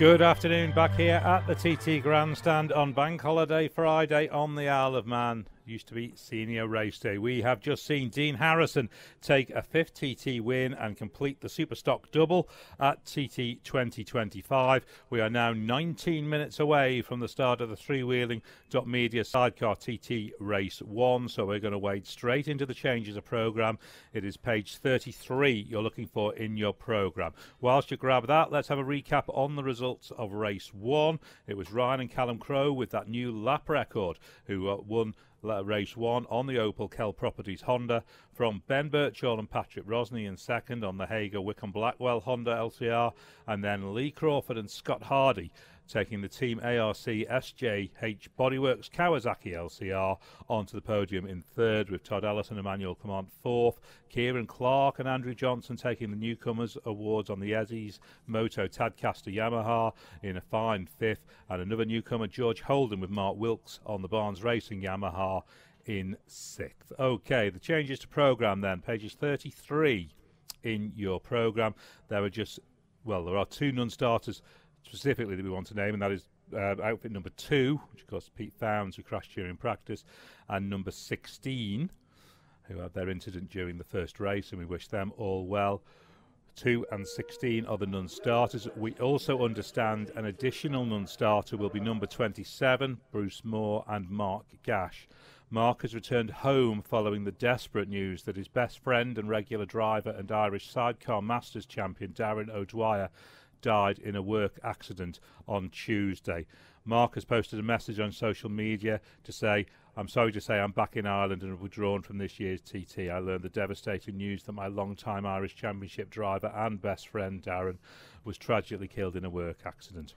Good afternoon, back here at the TT Grandstand on Bank Holiday Friday on the Isle of Man. Used to be Senior Race Day. We have just seen Dean Harrison take a 5th TT win and complete the Superstock double at TT 2025. We are now 19 minutes away from the start of the 3wheeling.media sidecar TT Race 1, so we're going to wade straight into the changes of programme. It is page 33 you're looking for in your programme. Whilst you grab that, let's have a recap on the results of Race 1. It was Ryan and Callum Crowe with that new lap record who won Race 1 on the Opel Kell Properties Honda, from Ben Birchall and Patrick Rosney in second on the Hager Wickham Blackwell Honda LCR, and then Lee Crawford and Scott Hardy taking the Team ARC SJH Bodyworks Kawasaki LCR onto the podium in third, with Todd Ellis and Emmanuel Clement fourth. Kieran Clark and Andrew Johnson taking the Newcomers Awards on the Ezzies Moto Tadcaster Yamaha in a fine fifth, and another newcomer, George Holden, with Mark Wilkes on the Barnes Racing Yamaha in sixth. Okay, the changes to programme then, pages 33 in your programme. There are two non-starters specifically that we want to name, and that is outfit number 2, which of course Pete Founds, who crashed during practice, and number 16, who had their incident during the first race, and we wish them all well. 2 and 16 are the non-starters. We also understand an additional non-starter will be number 27, Bruce Moore, and Mark Gash. Mark has returned home following the desperate news that his best friend and regular driver and Irish Sidecar Masters champion Darren O'Dwyer died in a work accident on Tuesday. Mark has posted a message on social media to say, "I'm sorry to say I'm back in Ireland and have withdrawn from this year's TT. I learned the devastating news that my long-time Irish Championship driver and best friend Darren was tragically killed in a work accident.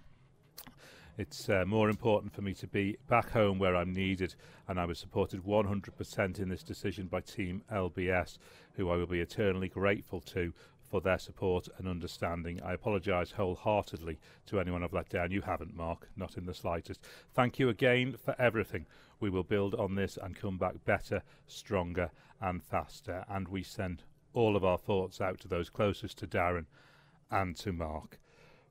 It's more important for me to be back home where I'm needed, and I was supported 100% in this decision by Team LBS, who I will be eternally grateful to for their support and understanding. I apologise wholeheartedly to anyone I've let down." You haven't, Mark, not in the slightest. "Thank you again for everything. We will build on this and come back better, stronger and faster." And we send all of our thoughts out to those closest to Darren and to Mark.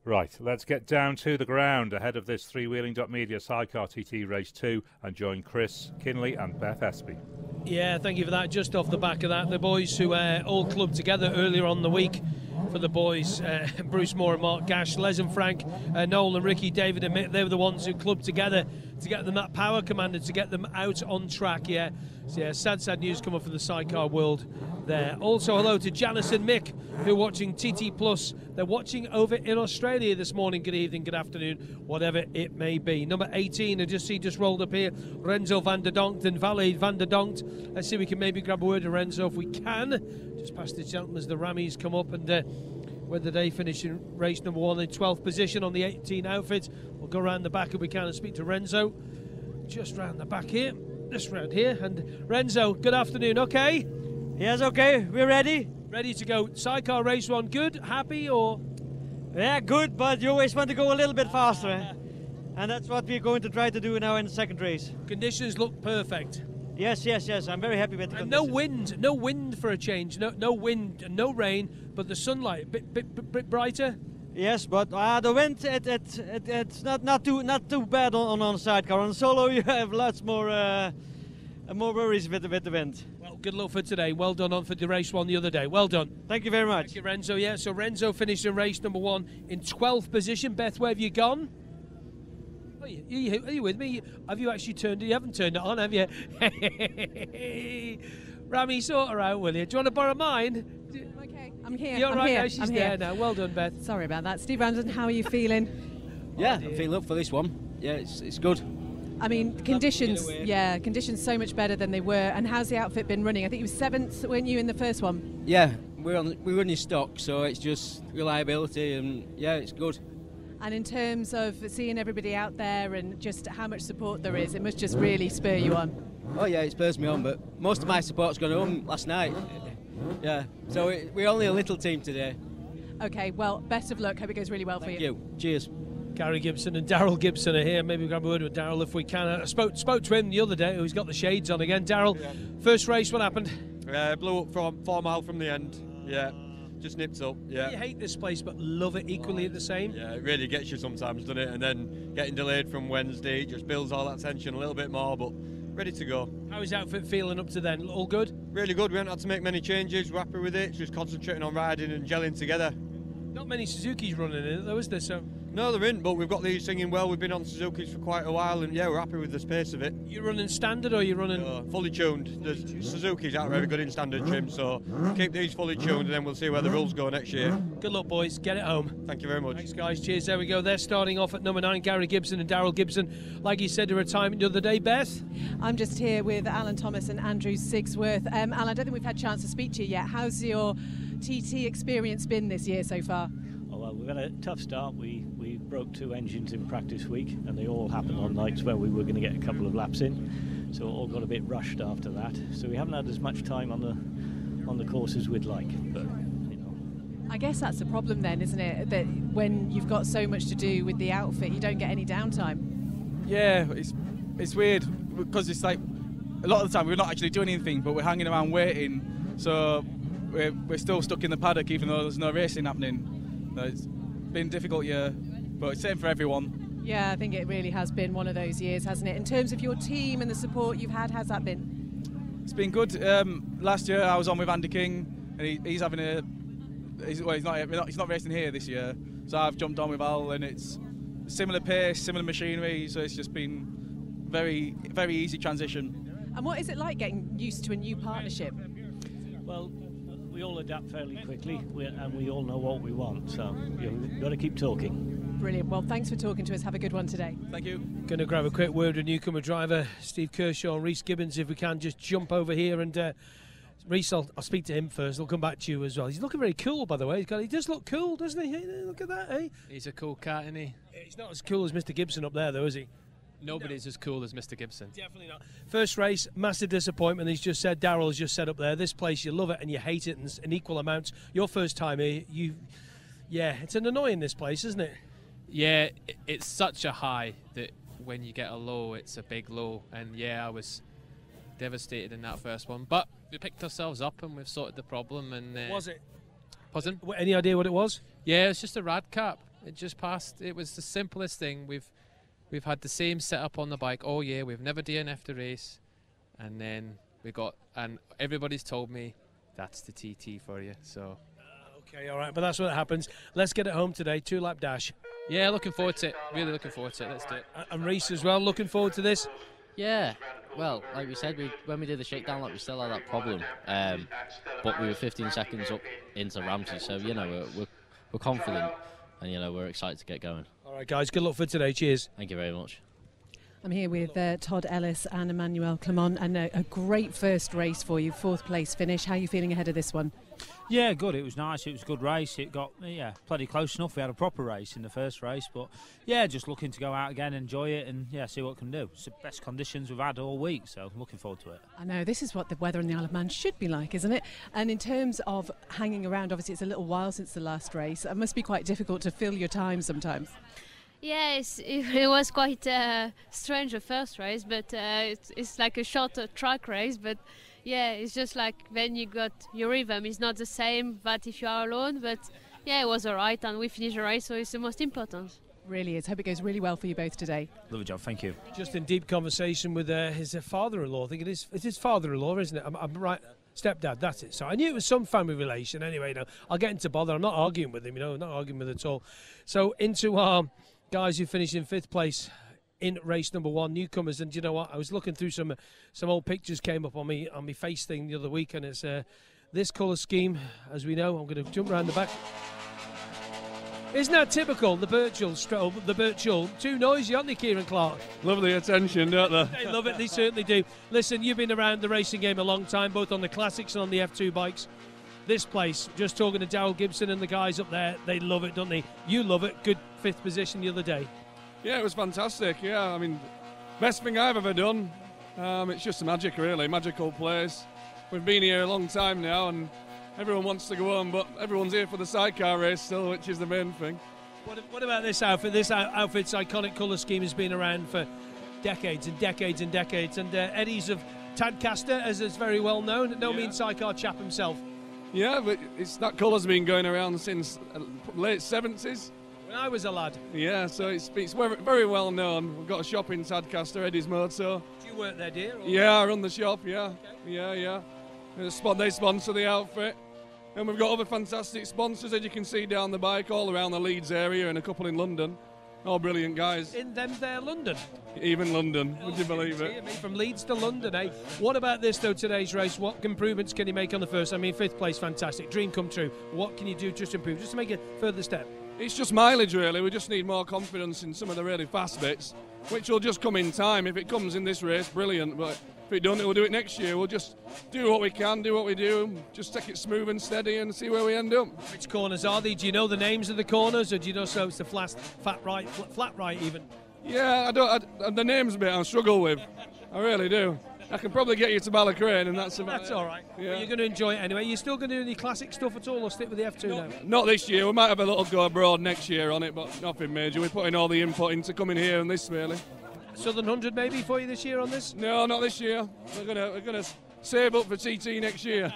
Right, let's get down to the ground ahead of this 3wheeling.media sidecar TT Race 2 and join Chris Kinley and Beth Espy. Yeah, thank you for that. Just off the back of that, the boys who all clubbed together earlier on the week for the boys, Bruce Moore and Mark Gash, Les and Frank, Noel and Ricky, David and Mick, they were the ones who clubbed together to get them that power command and to get them out on track. Yeah, so yeah, sad news coming from the sidecar world there. Also hello to Janice and Mick, who are watching TT Plus. They're watching over in Australia this morning. Good evening, good afternoon, whatever it may be. Number 18, I just rolled up here, Renzo van der Donk and Valet van der Donk. Let's see if we can maybe grab a word of Renzo if we can. Just past the gentlemen as the Rammies come up, and whether they finish in race number 1 in 12th position on the 18 outfit. We'll go around the back if we can and speak to Renzo. Just round the back here, just round here. And Renzo, good afternoon, okay? Yes, okay, we're ready. Ready to go. Sidecar race 1, good, happy, or? Yeah, good, but you always want to go a little bit faster. And that's what we're going to try to do now in the second race. Conditions look perfect. Yes, I'm very happy with the conditions. No wind for a change, no wind, no rain, but the sunlight, bit brighter. Yes, but the wind, it's not too bad on the sidecar. On solo you have lots more worries with the wind. Well, good luck for today. Well done on for the race 1 the other day. Well done. Thank you very much. Thank you, Renzo. Yeah, so Renzo finished in race number 1 in 12th position. Beth, where have you gone? Are you with me? Have you actually turned it? You haven't turned it on, have you? Rami, sort her out, will you? Do you want to borrow mine? Okay, I'm here. You're I'm right here. now, she's I'm there here. now. Well done, Beth. Sorry about that. Steve Ramsden, how are you feeling? Yeah, I'm feeling up for this one. Yeah, it's good. I mean, conditions so much better than they were. And how's the outfit been running? I think you were 7th, weren't you, in the first one? Yeah, we're running stock, so it's just reliability, and yeah, it's good. And in terms of seeing everybody out there and just how much support there is, it must just really spur you on. Oh yeah, it spurs me on, but most of my support's gone home last night. Yeah, so we're only a little team today. Okay, well, best of luck. Hope it goes really well for you. Thank you. Cheers. Gary Gibson and Daryl Gibson are here. Maybe we'll grab a word with Daryl if we can. I spoke to him the other day. Who's got the shades on again. Daryl, first race, what happened? Blew up from 4 mile from the end. Yeah, just nipped up. Yeah. You hate this place, but love it equally at the same. Yeah, it really gets you sometimes, doesn't it? And then getting delayed from Wednesday just builds all that tension a little bit more, but ready to go. How is the outfit feeling up to then? All good? Really good. We haven't had to make many changes. We're happy with it. Just concentrating on riding and gelling together. Not many Suzuki's running in it though, is there? So no, they're in, but we've got these singing well. We've been on Suzuki's for quite a while, and yeah, we're happy with the space of it. You running standard or you running? Fully tuned. The Suzuki's aren't very good in standard trim, so keep these fully tuned, and then we'll see where the rules go next year. Good luck, boys. Get it home. Thank you very much. Thanks, guys. Cheers. There we go. They're starting off at number 9, Gary Gibson and Daryl Gibson. Like you said, a retirement the other day, Beth. I'm just here with Alan Thomas and Andrew Sigsworth. Alan, I don't think we've had a chance to speak to you yet. How's your TT experience been this year so far? Oh, well, we've had a tough start. We broke 2 engines in practice week, and they all happened on nights where we were going to get a couple of laps in, so it all got a bit rushed after that. So we haven't had as much time on the course as we'd like, but you know. I guess that's the problem then, isn't it? That when you've got so much to do with the outfit, you don't get any downtime. Yeah, it's weird because it's like a lot of the time we're not actually doing anything, but we're hanging around waiting. So we're still stuck in the paddock even though there's no racing happening. It's been a difficult year, but it's same for everyone. Yeah, I think it really has been one of those years, hasn't it? In terms of your team and the support you've had, how's that been? It's been good. Last year I was on with Andy King, and he's having he's not racing here this year, so I've jumped on with Al, and it's similar pace, similar machinery, so it's just been very, very easy transition. And what is it like getting used to a new partnership? Well, we all adapt fairly quickly, and we all know what we want, so you've got to keep talking. Brilliant. Well, thanks for talking to us. Have a good one today. Thank you. Going to grab a quick word with newcomer driver Steve Kershaw and Rhys Gibbons, if we can just jump over here. And Rhys, I'll speak to him first. I'll come back to you as well. He's looking very cool, by the way. He does look cool, doesn't he? Hey, look at that, eh? He's a cool cat, isn't he? He's not as cool as Mr. Gibson up there, though, is he? Nobody's as cool as Mr. Gibson. Definitely not. First race, massive disappointment. He's just said, Daryl has just said up there, this place, you love it and you hate it in equal amounts. Your first time here, it's an annoying, this place, isn't it? Yeah, it's such a high that when you get a low, it's a big low. And yeah, I was devastated in that first one. But we picked ourselves up and we've sorted the problem. And what was it? Pardon? Any idea what it was? Yeah, it's just a rad cap. It just passed. It was the simplest thing. We've had the same setup on the bike all year. We've never DNF'd a race. And then and everybody's told me that's the TT for you. So. Okay, all right, but that's what happens. Let's get it home today, 2-lap dash. Yeah, looking forward to it. Really looking forward to it. Let's do it. And Rhys as well, looking forward to this? Yeah, well, like we said, when we did the shakedown lap, we still had that problem. But we were 15 seconds up into Ramsey, so, we're confident and, we're excited to get going. All right, guys, good luck for today. Cheers. Thank you very much. I'm here with Todd Ellis and Emmanuel Clement, and a great first race for you, 4th place finish. How are you feeling ahead of this one? Yeah, good. It was nice. It was a good race. It got plenty close enough. We had a proper race in the first race, but just looking to go out again, enjoy it, and see what it can do. It's the best conditions we've had all week, so looking forward to it. I know, this is what the weather in the Isle of Man should be like, isn't it? And in terms of hanging around, obviously it's a little while since the last race. It must be quite difficult to fill your time sometimes. Yeah, it was quite strange the first race, but it's like a short track race, but yeah, it's just like then you got your rhythm. It's not the same that if you are alone, but yeah, it was all right, and we finished the race, so it's the most important. Really is. Hope it goes really well for you both today. Lovely job, thank you. Just in deep conversation with his father-in-law. I think it is. It's his father-in-law, isn't it? I'm right. Stepdad, that's it. So I knew it was some family relation. Anyway, I'll get into bother. I'm not arguing with him, not arguing with it at all. So into our guys who finished in 5th place in race number 1, newcomers. And you know what? I was looking through some old pictures came up on me face thing the other week, and it's this colour scheme, as we know. I'm going to jump around the back. Isn't that typical? The Birchall. Too noisy, aren't they, Kieran Clark? Love the attention, don't they? They love it, they certainly do. Listen, you've been around the racing game a long time, both on the classics and on the F2 bikes. This place, just talking to Daryl Gibson and the guys up there, they love it, don't they? You love it. Good 5th position the other day. Yeah, it was fantastic. Yeah, I mean, best thing I've ever done. It's just a magical place. We've been here a long time now, and everyone wants to go home, but everyone's here for the sidecar race still, which is the main thing. What about this outfit? This outfit's iconic colour scheme has been around for decades and decades and decades, and Eddie's of Tadcaster, as is very well known. No means sidecar chap himself. Yeah, but that colour's been going around since late 70s. When I was a lad. Yeah, so it's very well known. We've got a shop in Tadcaster, Eddie's Motor. Do you work there, dear? Yeah, I run the shop, yeah. Okay. Yeah. They sponsor the outfit. And we've got other fantastic sponsors, as you can see down the bike, all around the Leeds area and a couple in London. All brilliant guys. In them there, London? Even London, would you believe it? From Leeds to London, eh? What about this, though, today's race? What improvements can you make on the first? I mean, 5th place, fantastic. Dream come true. What can you do just to improve, just to make a further step? It's just mileage, really. We just need more confidence in some of the really fast bits, which will just come in time. If it comes in this race, brilliant. But if it doesn't, we'll do it next year. We'll just do what we can, do what we do, just take it smooth and steady and see where we end up. Which corners are they? Do you know the names of the corners, or do you know so it's the flat right even? Yeah, the names bit I struggle with. I really do. I can probably get you to Ballacrane, and that's about That's it. all right. Yeah. Well, you're going to enjoy it anyway. You still going to do any classic stuff at all, or stick with the F2 now? Not this year. We might have a little go abroad next year on it, but nothing major. We're putting all the input into coming here and this, really. Southern 100 maybe for you this year on this? No, not this year. We're gonna save up for TT next year.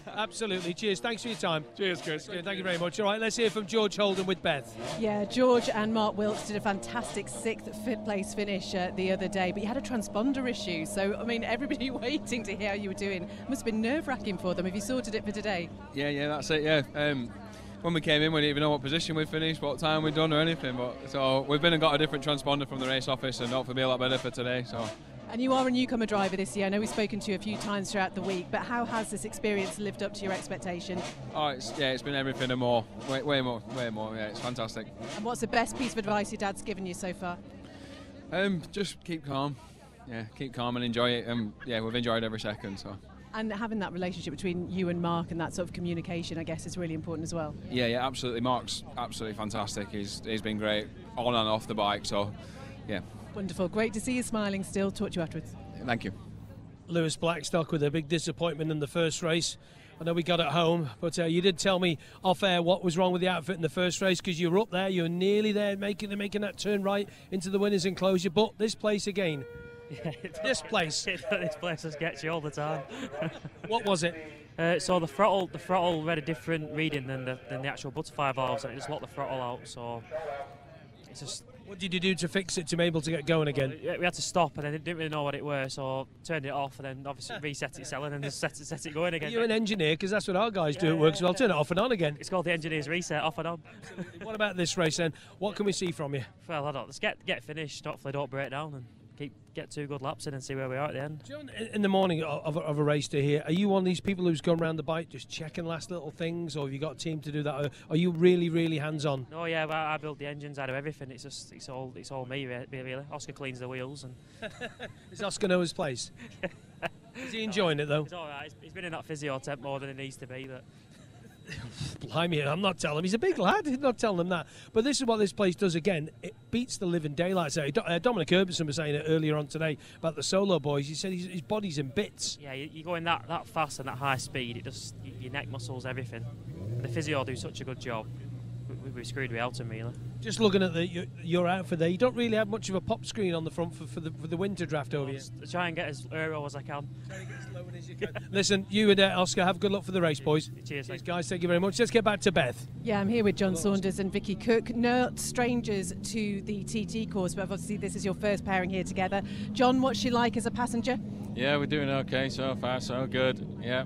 Absolutely. Cheers. Thanks for your time. Cheers, Chris. Good, thank you very much. All right, let's hear from George Holden with Beth. Yeah, George and Mark Wilkes did a fantastic 6th place finish the other day, but you had a transponder issue. So, I mean, everybody waiting to hear how you were doing. Must have been nerve-wracking for them. Have you sorted it for today? Yeah, that's it, yeah. When we came in, we didn't even know what position we'd finished, what time we'd done or anything. So we've been and got a different transponder from the race office, and hopefully be a lot better for today. So. And you are a newcomer driver this year. I know we've spoken to you a few times throughout the week, but how has this experience lived up to your expectation? Oh, it's been everything and more. Way more. Yeah, it's fantastic. And what's the best piece of advice your dad's given you so far? Just keep calm. Yeah, keep calm and enjoy it. Yeah, we've enjoyed every second. So. And having that relationship between you and Mark and that sort of communication, I guess, is really important as well. Yeah, absolutely. Mark's absolutely fantastic. He's been great on and off the bike. So, yeah. Wonderful. Great to see you smiling still. Talk to you afterwards. Thank you. Lewis Blackstock with a big disappointment in the first race. I know we got it home, but you did tell me off air what was wrong with the outfit in the first race, because you were up there, you were nearly there making that turn right into the winners enclosure, but this place again. Yeah, this place is sketchy all the time. What was it? So the throttle read a different reading than the actual butterfly valves, and it just locked the throttle out. So it's just. What did you do to fix it to be able to get going again? We had to stop, and then didn't really know what it was, so turned it off, and then obviously reset it selling and just set it going again. You're an engineer, because that's what our guys do at work, so I'll turn it off and on again. It's called the engineer's reset, off and on. What about this race then? What can we see from you? Well, I don't. Let's get finished. Hopefully, don't break down and get 2 good laps in and see where we are at the end. John, in the morning of a race day here, are you one of these people who's gone around the bike just checking last little things, or have you got a team to do that? Or are you really, really hands-on? No, yeah, well, I build the engines, I do everything. It's all me really. Oscar cleans the wheels and. Is Oscar know his place? Is he enjoying it though? He's all right. He's been in that physio temp more than he needs to be. But. Blimey, I'm not telling him. He's a big lad. He's not telling him that. But this is what this place does again. It beats the living daylights out. Dominic Herberson was saying it earlier on today about the solo boys. He said his body's in bits. Yeah, you go in that fast and that high speed, it just your neck muscles, everything. The physio do such a good job. We screwed with Elton really. Just looking at your outfit there, you don't really have much of a pop screen on the front for the winter draft over here. Try and get as aero as I can. Listen, you and Oscar, have good luck for the race, boys. Cheers, guys. Thank you very much. Let's get back to Beth. Yeah, I'm here with John Saunders and Vicky Cook. Not strangers to the TT course, but obviously this is your first pairing here together. John, what's she like as a passenger? Yeah, we're doing okay so far, so good. Yeah,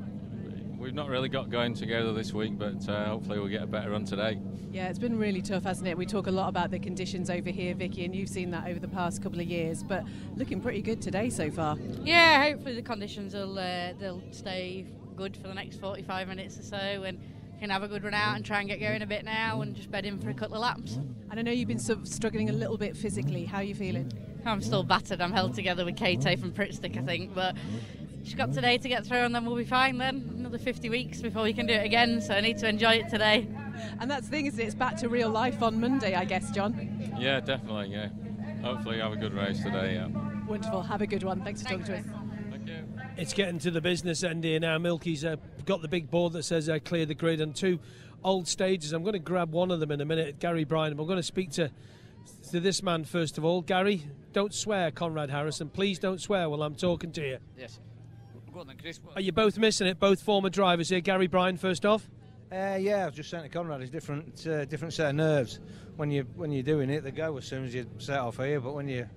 we've not really got going together this week, but hopefully we'll get a better run today. Yeah, it's been really tough, hasn't it? We talk a lot about the conditions over here, Vicky, and you've seen that over the past couple of years, but looking pretty good today so far. Yeah, hopefully the conditions will they'll stay good for the next 45 minutes or so, and can have a good run out and try and get going a bit now and just bed in for a couple of laps. And I know you've been sort of struggling a little bit physically. How are you feeling? I'm still battered. I'm held together with Kate from Prittstick, I think, but she's got today to get through and then we'll be fine then. Another 50 weeks before we can do it again, so I need to enjoy it today. And that's the thing, isn't it? It's back to real life on Monday, I guess, John. Yeah, definitely, yeah. Hopefully have a good race today, yeah. Wonderful. Have a good one. Thanks for talking to us. Thank you. It's getting to the business end here now. Milky's got the big board that says clear the grid and 2 old stages. I'm going to grab one of them in a minute, Gary Bryan. I'm going to speak to this man first of all. Gary, don't swear, Conrad Harrison. Please don't swear while I'm talking to you. Yes. go on then, Chris. Are you both missing it? Both former drivers here. Gary Bryan, first off. Yeah, I was just saying to Conrad, it's different set of nerves. When you're doing it, they go as soon as you set off here. But when you're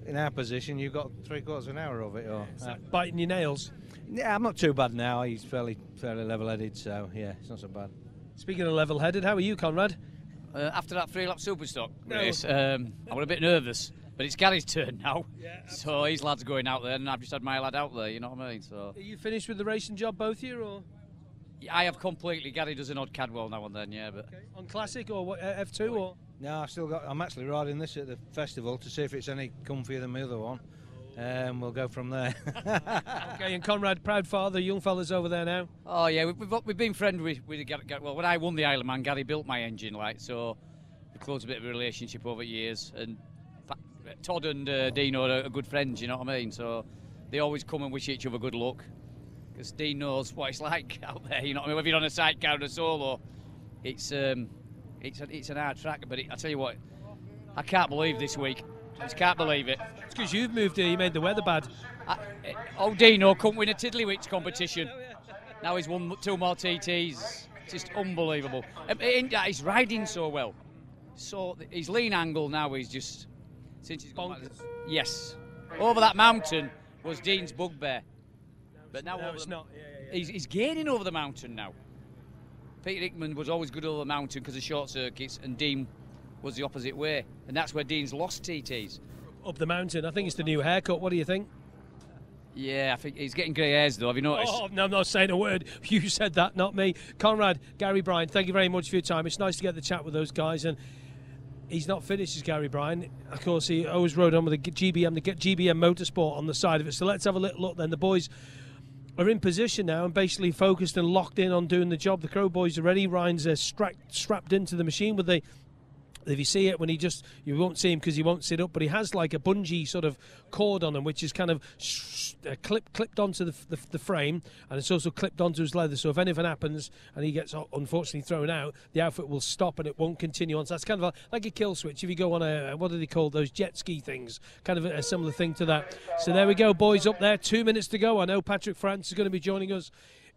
in our position, you've got 3/4 of an hour of it. Or biting your nails. Yeah, I'm not too bad now. He's fairly level-headed, so yeah, it's not so bad. Speaking of level-headed, how are you, Conrad? After that 3-lap Superstock race, I was a bit nervous, but it's Gary's turn now. Yeah, so his lad's going out there, and I've just had my lad out there. You know what I mean? So. Are you finished with the racing job, both of you, or? I have completely. Gary does an odd Cadwell now and then, yeah. But on classic or what, F2 or? No, I'm actually riding this at the festival to see if it's any comfier than my other one. We'll go from there. Okay, and Conrad, proud father, young fella's over there now. Oh yeah, we've been friends with Gary. Well, when I won the Isle of Man, Gary built my engine, like, so we closed a bit of a relationship over years. And Todd and Dino are good friends, you know what I mean? So they always come and wish each other good luck. Because Dean knows what it's like out there, you know what I mean? Whether you're on a sidecar or a solo, it's an hard track. But I tell you what, I can't believe this week. I just can't believe it. It's because you've moved here, you made the weather bad. Dino couldn't win a Tiddlywicks competition. Now he's won 2 more TTs. It's just unbelievable. He's riding so well. So his lean angle now is just, since he's gone back, yes. Over that mountain was Dean's bugbear. But now it's not. He's gaining over the mountain now. Peter Hickman was always good over the mountain because of short circuits, and Dean was the opposite way, and that's where Dean's lost TTs. Up the mountain. I think it's the new haircut. What do you think? Yeah, I think he's getting grey hairs though. Have you noticed? Oh, no, I'm not saying a word. You said that, not me. Conrad, Gary Bryan, thank you very much for your time. It's nice to get the chat with those guys, and he's not finished as Gary Bryan. Of course, he always rode on with the GBM Motorsport on the side of it. So let's have a little look then. The boys are in position now and basically focused and locked in on doing the job. The Crow boys are ready. Ryan's strapped into the machine with the... If you see it, you won't see him because he won't sit up, but he has like a bungee sort of cord on him, which is kind of clipped onto the frame, and it's also clipped onto his leather. So if anything happens and he gets unfortunately thrown out, the outfit will stop and it won't continue on. So that's kind of like a kill switch. If you go on what do they call those jet ski things? Kind of a similar thing to that. So there we go, boys up there. 2 minutes to go. I know Patrick France is going to be joining us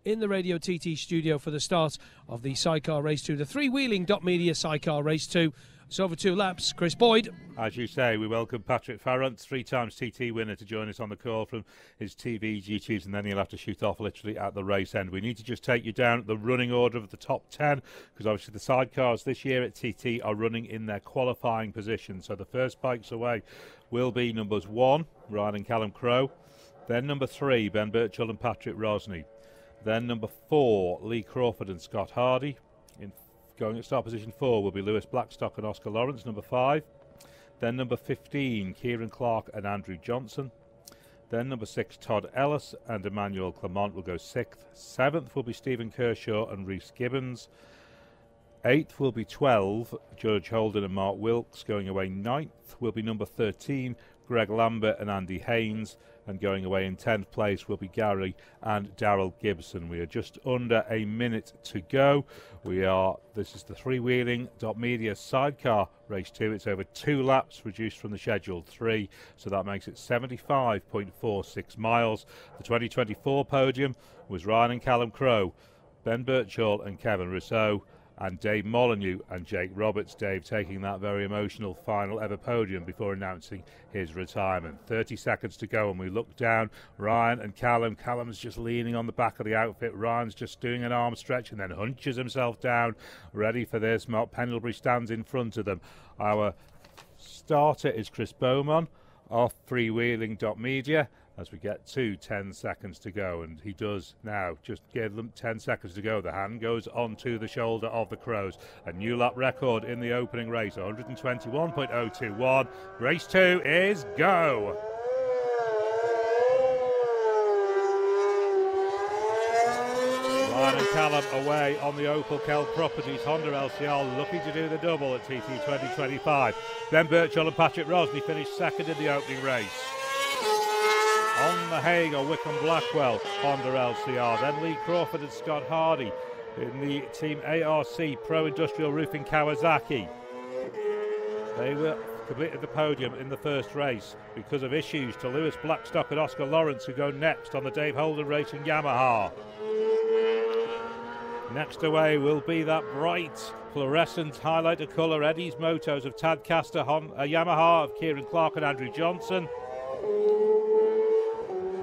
in the Radio TT studio for the start of the Sidecar Race 2, the 3wheeling.media Sidecar Race 2. It's over 2 laps. Chris Boyd. As you say, we welcome Patrick Farrant, 3 times TT winner, to join us on the call from his TV duties, and then he'll have to shoot off literally at the race end. We need to just take you down the running order of the top 10, because obviously the sidecars this year at TT are running in their qualifying position. So the first bikes away will be numbers 1, Ryan and Callum Crowe, then number 3, Ben Birchall and Patrick Rosney, then number 4, Lee Crawford and Scott Hardy. Going at start position 4 will be Lewis Blackstock and Oscar Lawrence, number 5. Then number 15, Kieran Clark and Andrew Johnson. Then number 6, Todd Ellis and Emmanuel Clement will go 6th. 7th will be Stephen Kershaw and Rhys Gibbons. 8th will be 12, Judge Holden and Mark Wilkes. Going away 9th will be number 13, Greg Lambert and Andy Haynes. And going away in 10th place will be Gary and Daryl Gibson. We are just under a minute to go. This is the 3wheeling.media Sidecar Race 2. It's over 2 laps, reduced from the scheduled 3, so that makes it 75.46 miles. The 2024 podium was Ryan and Callum Crowe, Ben Birchall and Kevin Rousseau, and Dave Molyneux and Jake Roberts. Dave taking that very emotional final ever podium before announcing his retirement. 30 seconds to go, and we look down. Ryan and Callum. Callum's just leaning on the back of the outfit. Ryan's just doing an arm stretch and then hunches himself down, ready for this. Mark Pendlebury stands in front of them. Our starter is Chris Beaumont off 3wheeling.media. As we get to 10 seconds to go, and he does now just give them 10 seconds to go. The hand goes onto the shoulder of the Crows. A new lap record in the opening race, 121.021. Race 2 is go. Ryan and Callum away on the Opel Kell Properties Honda LCR, looking to do the double at TT 2025. Ben Birchall and Patrick Rosney finished second in the opening race. On the Hague or Wickham Blackwell Honda LCR. Then Lee Crawford and Scott Hardy in the Team ARC Pro Industrial Roofing Kawasaki. They were completed the podium in the first race because of issues to Lewis Blackstock and Oscar Lawrence, who go next on the Dave Holden Racing Yamaha. Next away will be that bright fluorescent highlighter colour Eddie's Motos of Tad Castor, Yamaha of Kieran Clark and Andrew Johnson.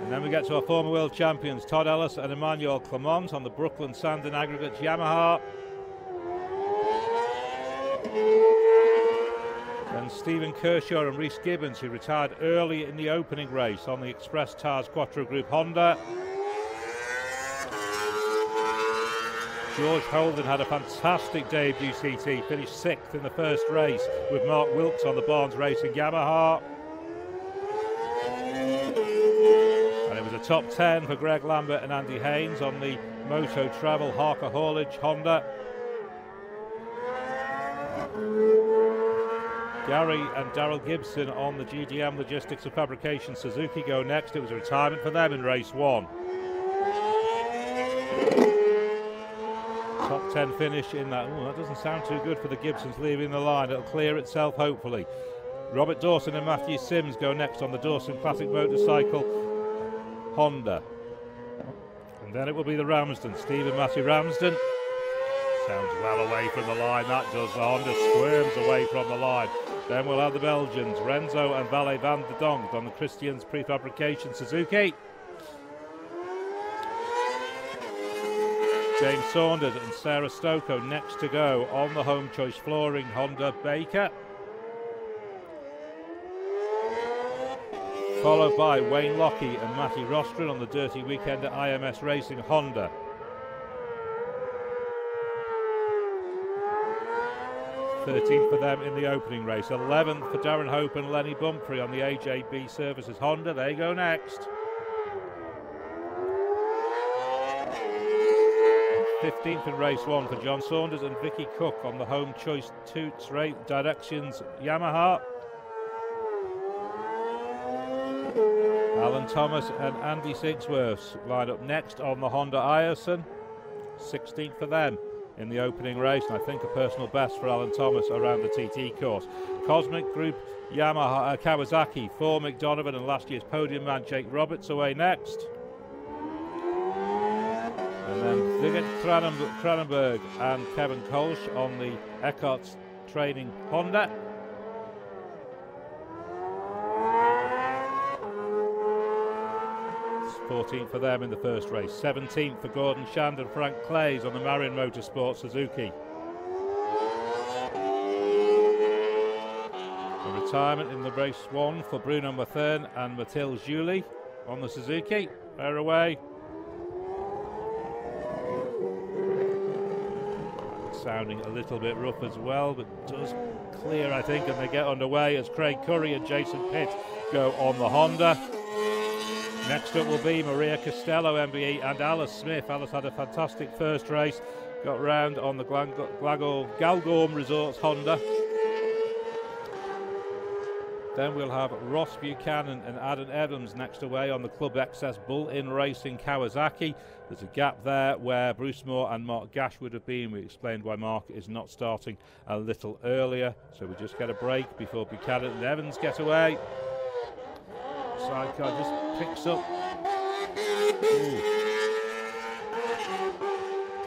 And then we get to our former world champions Todd Ellis and Emmanuel Clement on the Brooklyn Sand and Aggregates Yamaha. Then Stephen Kershaw and Rhys Gibbons, who retired early in the opening race on the Express Tars Quattro Group Honda. George Holden had a fantastic debut CT, finished 6th in the first race with Mark Wilkes on the Barnes Racing Yamaha. And it was a top 10 for Greg Lambert and Andy Haynes on the Moto Travel Harker Haulage Honda. Gary and Daryl Gibson on the GDM Logistics and Fabrication Suzuki go next. It was a retirement for them in race 1. Top 10 finish in that. That doesn't sound too good for the Gibsons leaving the line. It'll clear itself hopefully. Robert Dawson and Matthew Sims go next on the Dawson Classic Motorcycle Honda. And then it will be the Ramsden. Steve and Matthew Ramsden. Sounds well away from the line, that does. The Honda squirms away from the line. Then we'll have the Belgians, Renzo and Valet van der Donk on the Christians Prefabrication Suzuki. James Saunders and Sarah Stoko next to go on the Home Choice Flooring Honda Baker. Followed by Wayne Lockey and Matty Rostron on the Dirty Weekend at IMS Racing Honda. Thirteenth for them in the opening race. 11th for Darren Hope and Lenny Bumphrey on the AJB Services Honda. They go next. 15th in race 1 for John Saunders and Vicky Cook on the Home Choice Toots Directions Yamaha. Alan Thomas and Andy Sigsworth line up next on the Honda Ireson. 16th for them in the opening race, and I think a personal best for Alan Thomas around the TT course. Cosmic Group Yamaha Kawasaki for Mick Donovan and last year's podium man Jake Roberts away next. And then Digit Cranenberg and Kevin Kolsch on the Eckhart's Training Honda. It's 14th for them in the first race. 17th for Gordon Shand and Frank Clays on the Marion Motorsport Suzuki. A retirement in the race 1 for Bruno Mathern and Mathilde Julie on the Suzuki. They're away. Sounding a little bit rough as well, but does clear, I think, and they get underway as Craig Curry and Jason Pitt go on the Honda. Next up will be Maria Costello, MBE, and Alice Smith. Alice had a fantastic first race, got round on the Galgorm Resorts Honda. Then we'll have Ross Buchanan and Adam Evans next away on the Club XS Bull-In Racing Kawasaki. There's a gap there where Bruce Moore and Mark Gash would have been. We explained why Mark is not starting a little earlier. So we just get a break before Buchanan and Evans get away. Sidecar just picks up. Ooh.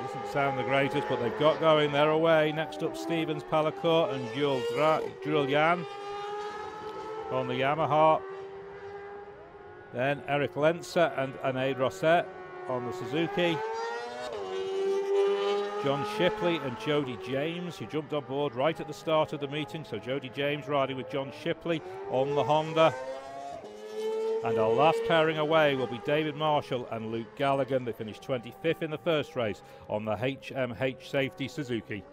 Doesn't sound the greatest, but they've got going. They're away. Next up, Stevens Palacourt and Jules Yan on the Yamaha. Then Eric Lenzer and Anaid Rosset on the Suzuki. John Shipley and Jody James, who jumped on board right at the start of the meeting. So Jody James riding with John Shipley on the Honda. And our last pairing away will be David Marshall and Luke Gallagher. They finished 25th in the first race on the HMH Safety Suzuki.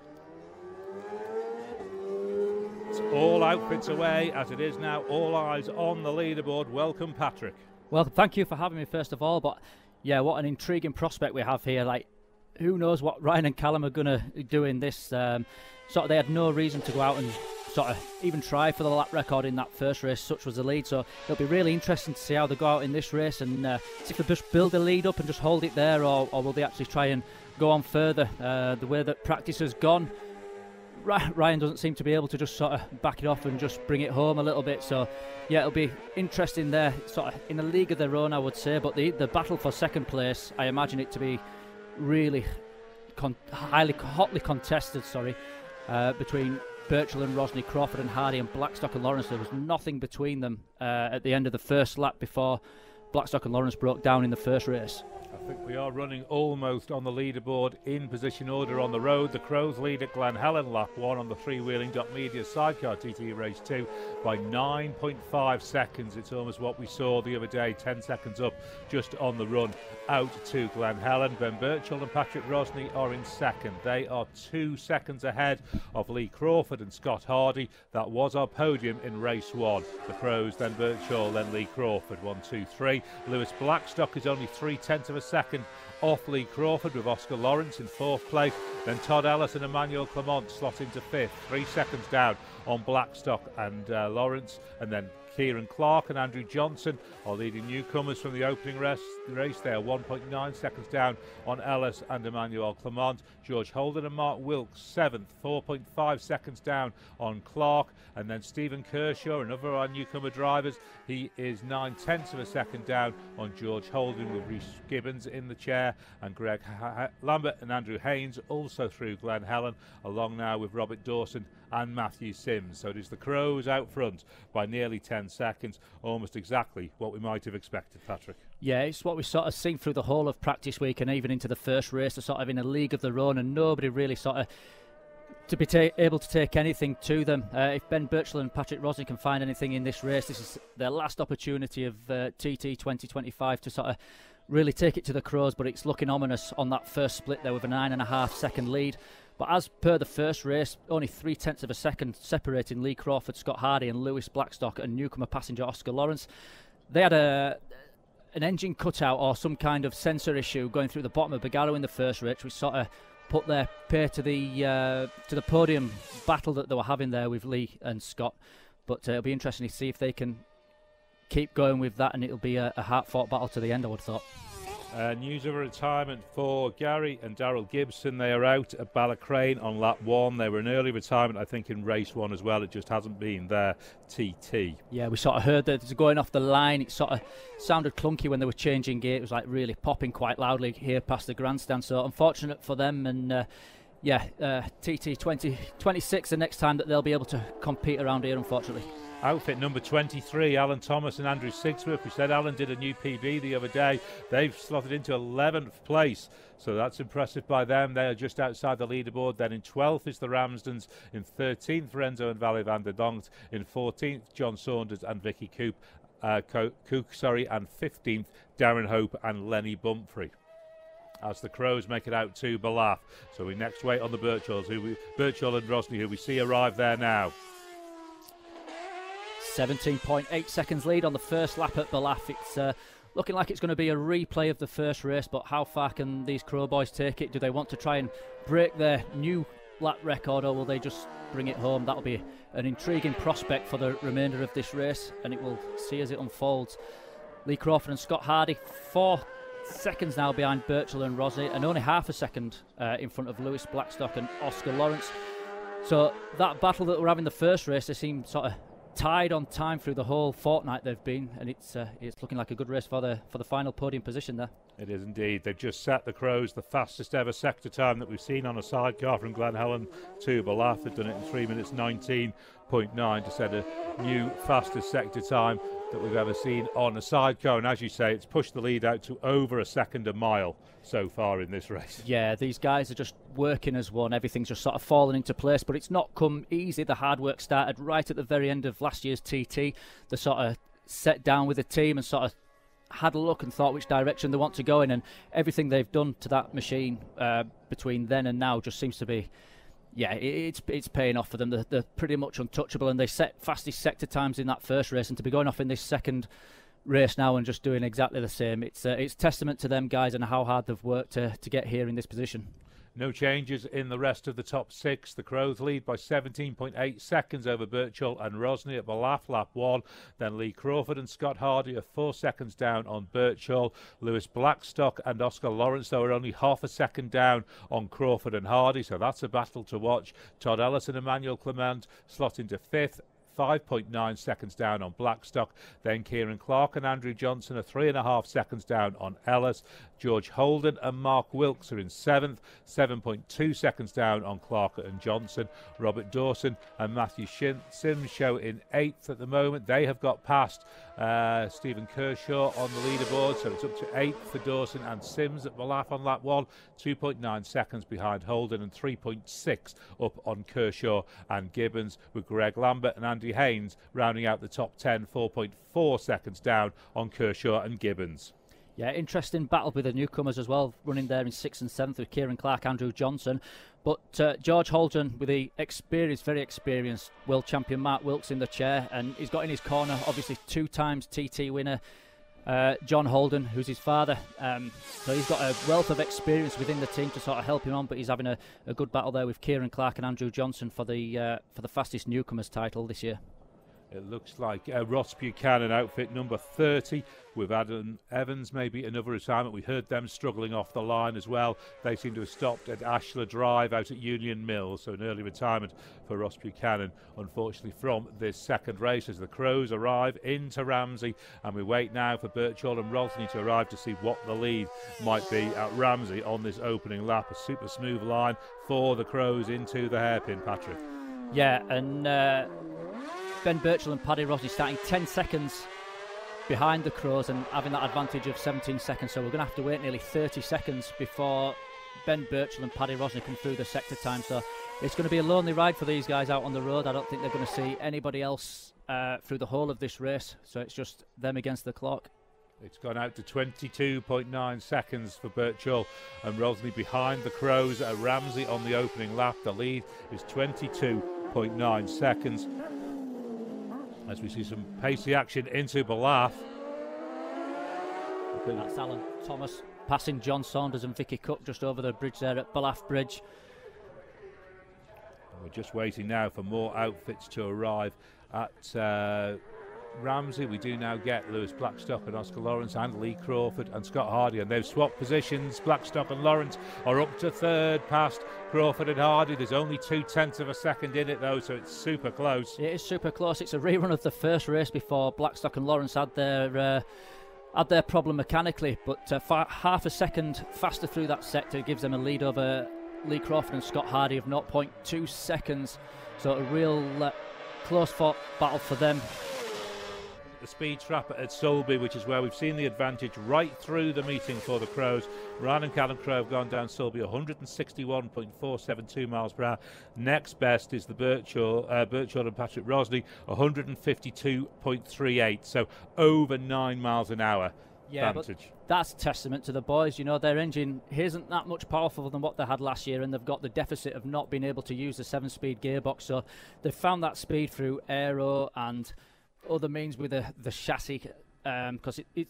It's all outfits away as it is now. All eyes on the leaderboard. Welcome, Patrick. Well, thank you for having me first of all. But yeah, what an intriguing prospect we have here. Like, who knows what Ryan and Callum are going to do in this. Sort of, they had no reason to go out and sort of even try for the lap record in that first race, such was the lead. So it'll be really interesting to see how they go out in this race and see if they just build the lead up and just hold it there, or will they actually try and go on further. The way that practice has gone, Ryan doesn't seem to be able to just sort of back it off and just bring it home a little bit. So, yeah, it'll be interesting there, sort of in a league of their own, I would say. But the battle for second place, I imagine it to be really hotly contested. Between Birchall and Rosny, Crawford and Hardy, and Blackstock and Lawrence. There was nothing between them at the end of the first lap before Blackstock and Lawrence broke down in the first race. I think we are running almost on the leaderboard in position order on the road. The Crows lead at Glen Helen lap 1 on the 3wheeling.media sidecar TT race 2 by 9.5 seconds. It's almost what we saw the other day, 10 seconds up just on the run out to Glen Helen. Ben Birchall and Patrick Rosny are in second. They are 2 seconds ahead of Lee Crawford and Scott Hardy. That was our podium in race 1. The Crows, then Birchall, then Lee Crawford. 1, 2, 3. Lewis Blackstock is only 0.3 of a second off Lee Crawford, with Oscar Lawrence in 4th place. Then Todd Ellis and Emmanuel Clement slot into 5th, 3 seconds down on Blackstock and Lawrence. And then Kieran Clark and Andrew Johnson are leading newcomers from the opening race. They are 1.9 seconds down on Ellis and Emmanuel Clement. George Holden and Mark Wilkes 7th, 4.5 seconds down on Clark. And then Stephen Kershaw, another of our newcomer drivers, he is 9/10 of a second down on George Holden, with Rhys Gibbons in the chair, and Greg Lambert and Andrew Haynes also through Glen Helen, along now with Robert Dawson and Matthew Sims. So it is the Crows out front by nearly 10 seconds, almost exactly what we might have expected, Patrick. Yeah, it's what we sort of seen through the whole of practice week and even into the first race. They're sort of in a league of their own, and nobody really sort of to be able to take anything to them. If Ben Birchall and Patrick Rosny can find anything in this race, this is their last opportunity of TT 2025 to sort of really take it to the Crows, but it's looking ominous on that first split there with a 9.5 second lead. But as per the first race, only 0.3 of a second separating Lee Crawford, Scott Hardy and Lewis Blackstock and newcomer passenger Oscar Lawrence. They had an engine cutout or some kind of sensor issue going through the bottom of Bagaro in the first race, which sort of put their pay to the podium battle that they were having there with Lee and Scott. But it'll be interesting to see if they can keep going with that, and it'll be a hard-fought battle to the end, I would have thought. News of a retirement for Gary and Daryl Gibson. They are out at Ballacrane on lap 1. They were an early retirement, I think, in race 1 as well. It just hasn't been their TT. Yeah, we sort of heard that it's going off the line. It sort of sounded clunky when they were changing gear. It was like really popping quite loudly here past the grandstand. So unfortunate for them, and TT 2026 the next time that they'll be able to compete around here, unfortunately. Outfit number 23, Alan Thomas and Andrew Sigsworth. We said Alan did a new PB the other day. They've slotted into 11th place, so that's impressive by them. They are just outside the leaderboard. Then in 12th is the Ramsdens. In 13th, Renzo and Valley van der Dongt. In 14th, John Saunders and Vicky Cook. And 15th, Darren Hope and Lenny Bumphrey. As the Crows make it out to Ballaugh. So we next wait on the Birchall and Rosny, who we see arrive there now. 17.8 seconds lead on the first lap at Ballaugh. It's looking like it's going to be a replay of the first race, but how far can these Crow boys take it? Do they want to try and break their new lap record, or will they just bring it home? That'll be an intriguing prospect for the remainder of this race, and it will see as it unfolds. Lee Crawford and Scott Hardy, 4 seconds now behind Birchall and Rosny, and only half a second in front of Lewis Blackstock and Oscar Lawrence. So that battle that we're having the first race, they seem sort of tied on time through the whole fortnight they've been, and it's looking like a good race for the final podium position there. It is indeed. They've just set the Crows the fastest ever sector time that we've seen on a sidecar from Glen Helen to Ballaugh. They've done it in 3 minutes 19.9 to set a new fastest sector time that we've ever seen on a sidecar, and as you say, it's pushed the lead out to over a second a mile so far in this race. Yeah, these guys are just working as one. Everything's just sort of fallen into place, but it's not come easy. The hard work started right at the very end of last year's TT. They sort of sat down with the team and sort of had a look and thought which direction they want to go in, and everything they've done to that machine between then and now just seems to be, yeah, it's paying off for them. They're pretty much untouchable, and they set fastest sector times in that first race, and to be going off in this second race now and just doing exactly the same, it's testament to them guys and how hard they've worked to get here in this position. No changes in the rest of the top 6. The Crows lead by 17.8 seconds over Birchall and Rosny at Ballaugh, lap 1. Then Lee Crawford and Scott Hardy are 4 seconds down on Birchall. Lewis Blackstock and Oscar Lawrence, though, are only half a second down on Crawford and Hardy, so that's a battle to watch. Todd Ellis and Emmanuel Clement slot into 5th. 5.9 seconds down on Blackstock. Then Kieran Clark and Andrew Johnson are 3.5 seconds down on Ellis. George Holden and Mark Wilkes are in 7th, 7.2 seconds down on Clark and Johnson. Robert Dawson and Matthew Sims show in 8th at the moment. They have got past Stephen Kershaw on the leaderboard, so it's up to 8th for Dawson and Sims at Ballaugh on lap 1, 2.9 seconds behind Holden and 3.6 up on Kershaw and Gibbons, with Greg Lambert and Andy Haynes rounding out the top 10, 4.4 seconds down on Kershaw and Gibbons. Yeah, interesting battle with the newcomers as well, running there in 6th and 7th with Kieran Clark, Andrew Johnson. But George Holden with the experienced, very experienced world champion Mark Wilkes in the chair, and he's got in his corner, obviously 2 times TT winner John Holden, who's his father. So he's got a wealth of experience within the team to sort of help him on, but he's having a good battle there with Kieran Clark and Andrew Johnson for the fastest newcomers title this year. It looks like Ross Buchanan outfit number 30 with Adam Evans, maybe another retirement. We heard them struggling off the line as well. They seem to have stopped at Ashler Drive out at Union Mills, so an early retirement for Ross Buchanan, unfortunately, from this second race as the Crows arrive into Ramsey. And we wait now for Birchall and Rosny to arrive to see what the lead might be at Ramsey on this opening lap. A super smooth line for the Crows into the hairpin, Patrick. Yeah, and Ben Birchall and Paddy Rosny starting 10 seconds behind the Crows and having that advantage of 17 seconds. So we're going to have to wait nearly 30 seconds before Ben Birchall and Paddy Rosny come through the sector time. So it's going to be a lonely ride for these guys out on the road. I don't think they're going to see anybody else through the whole of this race. So it's just them against the clock. It's gone out to 22.9 seconds for Birchall and Rosny behind the Crows at Ramsey on the opening lap. The lead is 22.9 seconds. As we see some pacey action into Ballaugh. That's Alan Thomas passing John Saunders and Vicky Cook just over the bridge there at Ballaugh Bridge. We're just waiting now for more outfits to arrive at Ramsey. We do now get Lewis Blackstock and Oscar Lawrence and Lee Crawford and Scott Hardy, and they've swapped positions. Blackstock and Lawrence are up to 3rd past Crawford and Hardy. There's only 0.2 of a second in it though, so it's super close. It is super close. It's a rerun of the first race before Blackstock and Lawrence had their problem mechanically, but half a second faster through that sector gives them a lead over Lee Crawford and Scott Hardy of 0.2 seconds. So a real close fought battle for them. The speed trap at Sulby, which is where we've seen the advantage right through the meeting for the Crows. Ryan and Callum Crowe have gone down Sulby 161.472 miles per hour. Next best is the Birchall and Patrick Rosny 152.38, so over 9 miles an hour. Yeah, advantage. But that's a testament to the boys. You know, their engine isn't that much powerful than what they had last year, and they've got the deficit of not being able to use the 7-speed gearbox. So they've found that speed through aero and other means with the chassis, because the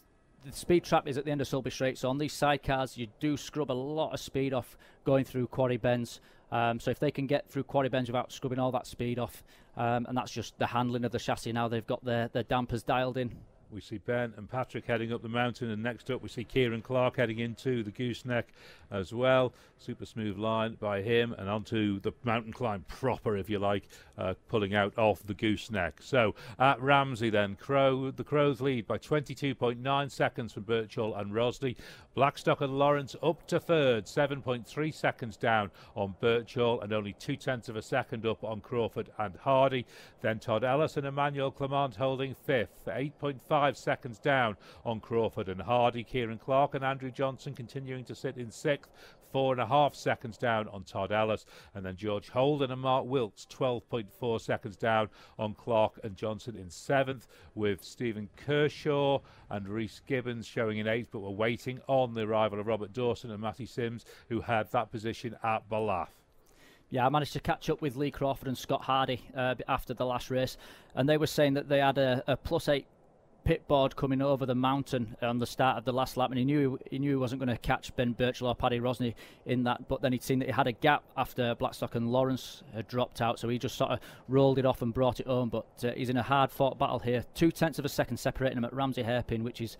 speed trap is at the end of Sulby Straight. So on these sidecars, you do scrub a lot of speed off going through quarry bends. So if they can get through quarry bends without scrubbing all that speed off, and that's just the handling of the chassis now, they've got their dampers dialed in. We see Ben and Patrick heading up the mountain, and next up we see Kieran Clark heading into the gooseneck as well. Super smooth line by him, and onto the mountain climb proper, if you like, pulling out off the gooseneck. So at Ramsey then, the Crows lead by 22.9 seconds from Birchall and Rosny. Blackstock and Lawrence up to 3rd, 7.3 seconds down on Birchall and only 0.2 of a second up on Crawford and Hardy. Then Todd Ellis and Emmanuel Clement holding 5th, 8.5 seconds down on Crawford and Hardy. Kieran Clark and Andrew Johnson continuing to sit in 6th, 4.5 seconds down on Todd Ellis. And then George Holden and Mark Wilkes 12.4 seconds down on Clark and Johnson in 7th, with Stephen Kershaw and Rhys Gibbons showing in 8th, but we're waiting on the arrival of Robert Dawson and Matty Sims, who had that position at Ballaugh. Yeah, I managed to catch up with Lee Crawford and Scott Hardy after the last race, and they were saying that they had a +8 pit board coming over the mountain on the start of the last lap, and he knew he wasn't going to catch Ben Birchall or Paddy Rosney in that, but then he'd seen that he had a gap after Blackstock and Lawrence had dropped out, so he just sort of rolled it off and brought it home. But he's in a hard-fought battle here. 0.2 of a second separating him at Ramsey Hairpin, which is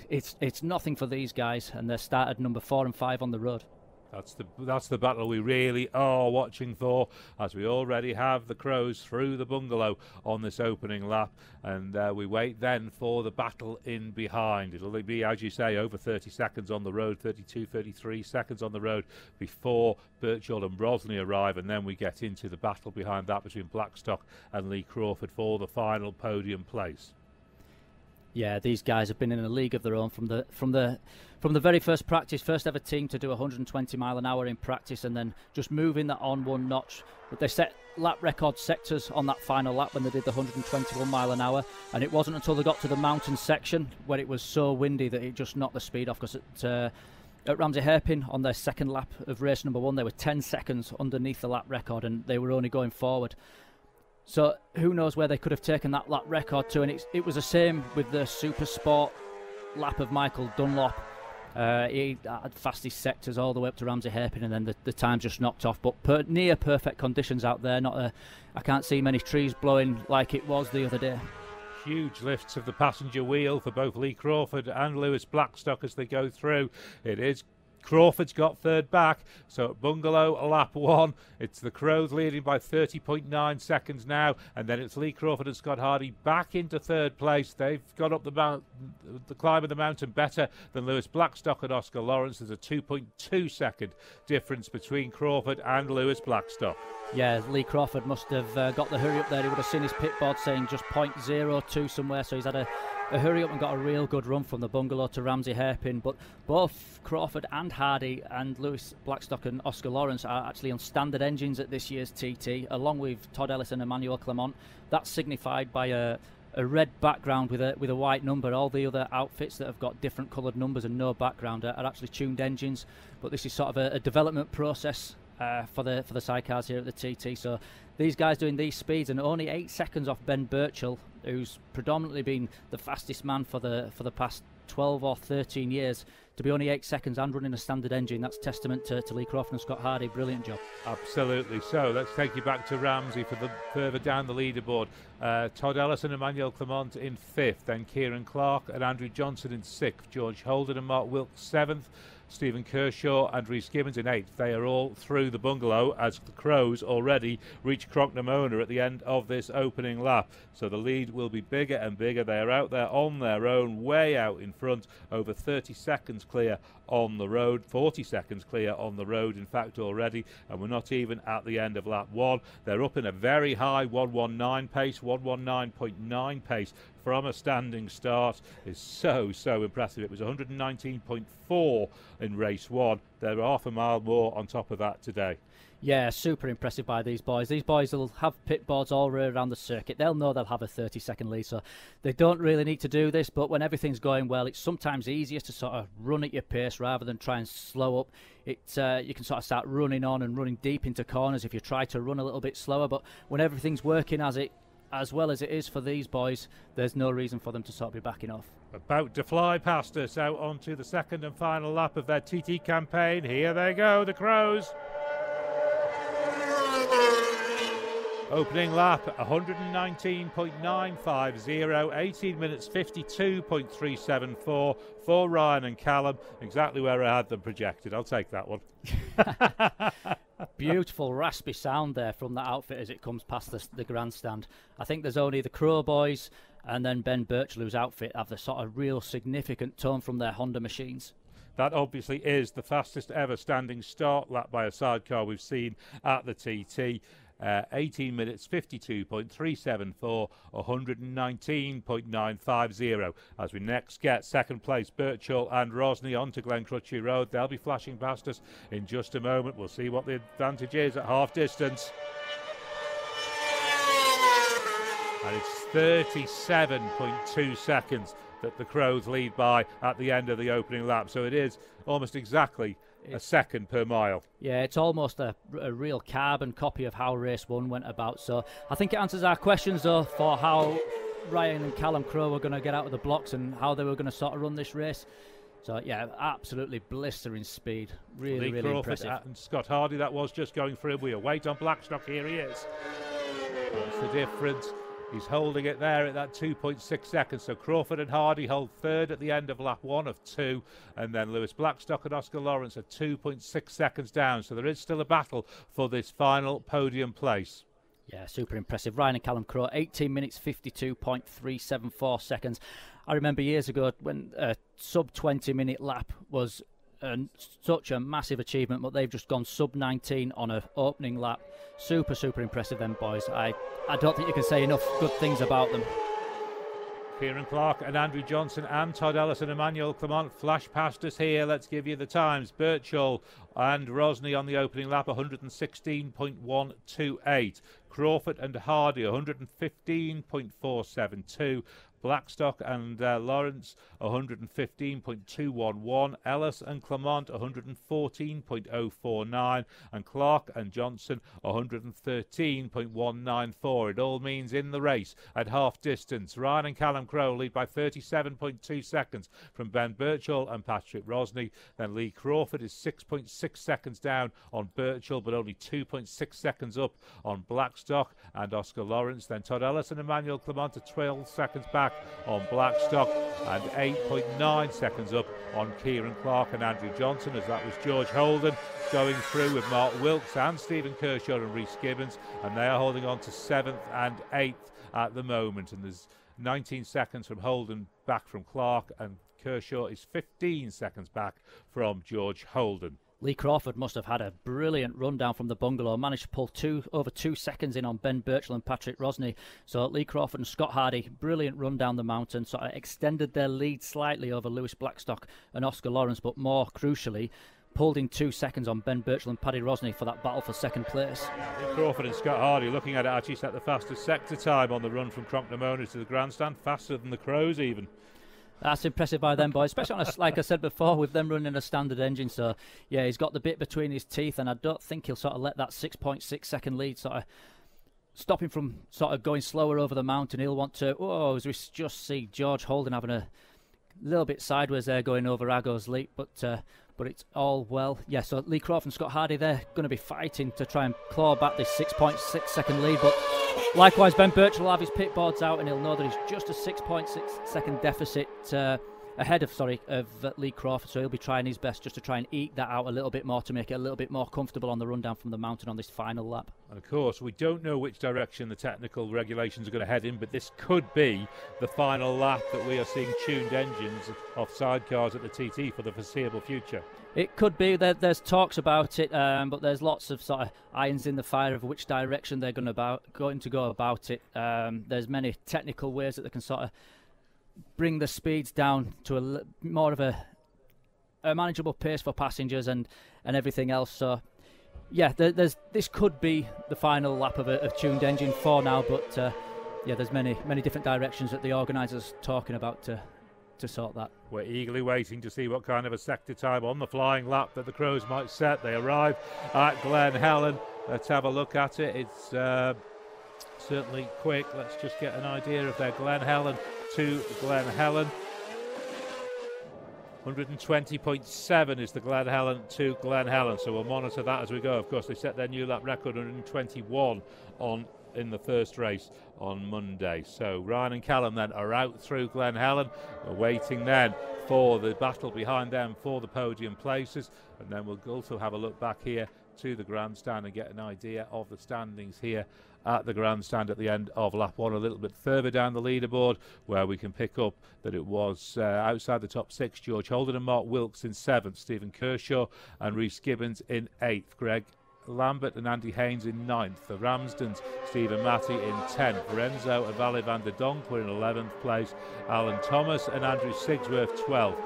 it's nothing for these guys, and they're started number 4 and 5 on the road. That's the battle we really are watching for, as we already have the Crows through the bungalow on this opening lap, and we wait then for the battle in behind. It'll be, as you say, over 30 seconds on the road, 32, 33 seconds on the road before Birchall and Rosney arrive, and then we get into the battle behind that between Blackstock and Lee Crawford for the final podium place. Yeah, these guys have been in a league of their own from the very first practice, first ever team to do 120 mile an hour in practice, and then just moving that on one notch. But they set lap record sectors on that final lap when they did the 121 mile an hour, and it wasn't until they got to the mountain section where it was so windy that it just knocked the speed off, because at Ramsey Hairpin on their second lap of race number 1 they were 10 seconds underneath the lap record, and they were only going forward. So who knows where they could have taken that lap record to, and it was the same with the Super Sport lap of Michael Dunlop. He had fastest sectors all the way up to Ramsey Hairpin, and then the time just knocked off. But near perfect conditions out there. I can't see many trees blowing like it was the other day. Huge lifts of the passenger wheel for both Lee Crawford and Lewis Blackstock as they go through. It is Crawford's got third back, so at Bungalow lap 1 it's the Crows leading by 30.9 seconds now, and then it's Lee Crawford and Scott Hardy back into third place. They've got up the climb of the mountain better than Lewis Blackstock and Oscar Lawrence. There's a 2.2 second difference between Crawford and Lewis Blackstock. Yeah, Lee Crawford must have got the hurry up there. He would have seen his pit board saying just 0.02 somewhere, so he's had a hurry up and got a real good run from the Bungalow to Ramsey Hairpin. But both Crawford and Hardy and Lewis Blackstock and Oscar Lawrence are actually on standard engines at this year's TT, along with Todd Ellis and Emmanuel Clement. That's signified by a red background with a white number. All the other outfits that have got different coloured numbers and no background are actually tuned engines, but this is sort of a development process for the sidecars here at the TT. So these guys doing these speeds, and only 8 seconds off Ben Birchall, who's predominantly been the fastest man for the past 12 or 13 years, to be only 8 seconds and running a standard engine. That's testament to Lee Crawford and Scott Hardy. Brilliant job. Absolutely. So let's take you back to Ramsey for the further down the leaderboard. Todd Ellis and Emmanuel Clement in 5th, then Kieran Clark and Andrew Johnson in 6th, George Holden and Mark Wilkes 7th, Stephen Kershaw and Rhys Gibbons in 8th. They are all through the Bungalow as the Crows already reach Crocknamona at the end of this opening lap. So the lead will be bigger and bigger. They are out there on their own, way out in front, over 30 seconds clear on the road, 40 seconds clear on the road in fact already, and we're not even at the end of lap 1. They're up in a very high 119 pace, 119.9 pace from a standing start. Is so impressive. It was 119.4 in race 1. They're half a mile more on top of that today. Yeah, super impressive by these boys. These boys will have pit boards all around the circuit. They'll know they'll have a 30-second lead, so they don't really need to do this. But when everything's going well, it's sometimes easier to sort of run at your pace rather than try and slow up. You can sort of start running on and running deep into corners if you try to run a little bit slower. But when everything's working as well as it is for these boys, there's no reason for them to sort of be backing off. About to fly past us out onto the second and final lap of their TT campaign. Here they go, the Crows. Opening lap, 119.950, 18 minutes 52.374 for Ryan and Callum. Exactly where I had them projected. I'll take that one. Beautiful raspy sound there from that outfit as it comes past the grandstand. I think there's only the Crow boys and then Ben Birchall, whose outfit have the sort of real significant tone from their Honda machines. That obviously is the fastest ever standing start lap by a sidecar we've seen at the TT. 18 minutes 52.374, 119.950. As we next get second place Birchall and Rosney onto Glencrutchy Road. They'll be flashing past us in just a moment. We'll see what the advantage is at half distance. And it's 37.2 seconds that the Crows lead by at the end of the opening lap. So it is almost exactly a second per mile. Yeah, it's almost a real carbon copy of how race 1 went about. So I think it answers our questions though for how Ryan and Callum Crowe were going to get out of the blocks and how they were going to sort of run this race. So, yeah, absolutely blistering speed. Really, really Crawford impressive. and Scott Hardy, that was just going for him. We await on Blackstock. Here he is. What's the difference? He's holding it there at that 2.6 seconds. So Crawford and Hardy hold third at the end of lap 1 of 2. And then Lewis Blackstock and Oscar Lawrence are 2.6 seconds down. So there is still a battle for this final podium place. Yeah, super impressive. Ryan and Callum Crowe, 18 minutes 52.374 seconds. I remember years ago when a sub 20 minute lap was such a massive achievement, but they've just gone sub 19 on an opening lap. Super, super impressive, them boys. I don't think you can say enough good things about them. Kieran Clark and Andrew Johnson and Todd Ellis and Emmanuel Clement flash past us here. Let's give you the times. Birchall and Rosny on the opening lap, 116.128. Crawford and Hardy, 115.472. Blackstock and Lawrence, 115.211. Ellis and Clement, 114.049. And Clark and Johnson, 113.194. It all means in the race at half distance, Ryan and Callum Crowe lead by 37.2 seconds from Ben Birchall and Patrick Rosny. Then Lee Crawford is 6.6 seconds down on Birchall, but only 2.6 seconds up on Blackstock and Oscar Lawrence. Then Todd Ellis and Emmanuel Clement are 12 seconds back on Blackstock and 8.9 seconds up on Kieran Clark and Andrew Johnson, as that was George Holden going through with Mark Wilkes and Stephen Kershaw and Rhys Gibbons, and they are holding on to 7th and 8th at the moment. And there's 19 seconds from Holden back from Clark, and Kershaw is 15 seconds back from George Holden. Lee Crawford must have had a brilliant run down from the bungalow, managed to pull over 2 seconds in on Ben Birchall and Patrick Rosny. So Lee Crawford and Scott Hardy, brilliant run down the mountain, sort of extended their lead slightly over Lewis Blackstock and Oscar Lawrence, but more crucially, pulled in 2 seconds on Ben Birchall and Paddy Rosny for that battle for second place. Lee Crawford and Scott Hardy, looking at it, actually set the fastest sector time on the run from Cronknamona to the grandstand, faster than the Crows even. That's impressive by them boys, especially on like I said before, with them running a standard engine. So yeah, he's got the bit between his teeth, and I don't think he'll sort of let that 6.6 second lead sort of stop him from sort of going slower over the mountain. He'll want to, as we just see George Holden having a little bit sideways there going over Ago's leap, but it's all well. Yeah, so Lee Crawford and Scott Hardy, they're going to be fighting to try and claw back this 6.6 second lead, but likewise Ben Birchall will have his pit boards out and he'll know that he's just a 6.6 second deficit ahead of Lee Crawford, so he'll be trying his best just to try and eke that out a little bit more to make it a little bit more comfortable on the run down from the mountain on this final lap. And of course, we don't know which direction the technical regulations are going to head in, but this could be the final lap that we are seeing tuned engines off sidecars at the TT for the foreseeable future. It could be. There's talks about it, but there's lots of sort of irons in the fire of which direction they're going to go about it. There's many technical ways that they can sort of bring the speeds down to more of a manageable pace for passengers and everything else. So yeah, this could be the final lap of a tuned engine for now, but yeah, there's many different directions that the organisers talking about to sort that. We're eagerly waiting to see what kind of a sector time on the flying lap that the Crows might set. They arrive at Glen Helen. Let's have a look at it. It's certainly quick. Let's just get an idea of their Glen Helen to Glen Helen. 120.7 is the Glen Helen to Glen Helen, so we'll monitor that as we go. Of course, they set their new lap record 121 in the first race on Monday. So Ryan and Callum then are out through Glen Helen. We're waiting then for the battle behind them for the podium places, and then we'll also have a look back here to the grandstand and get an idea of the standings here at the grandstand at the end of lap 1, a little bit further down the leaderboard, where we can pick up that it was outside the top 6, George Holden and Mark Wilkes in 7th, Stephen Kershaw and Rhys Gibbons in 8th, Greg Lambert and Andy Haynes in 9th, the Ramsdens, Stephen Matty in 10th, Renzo and Valley van der Donk were in 11th place, Alan Thomas and Andrew Sigsworth 12th,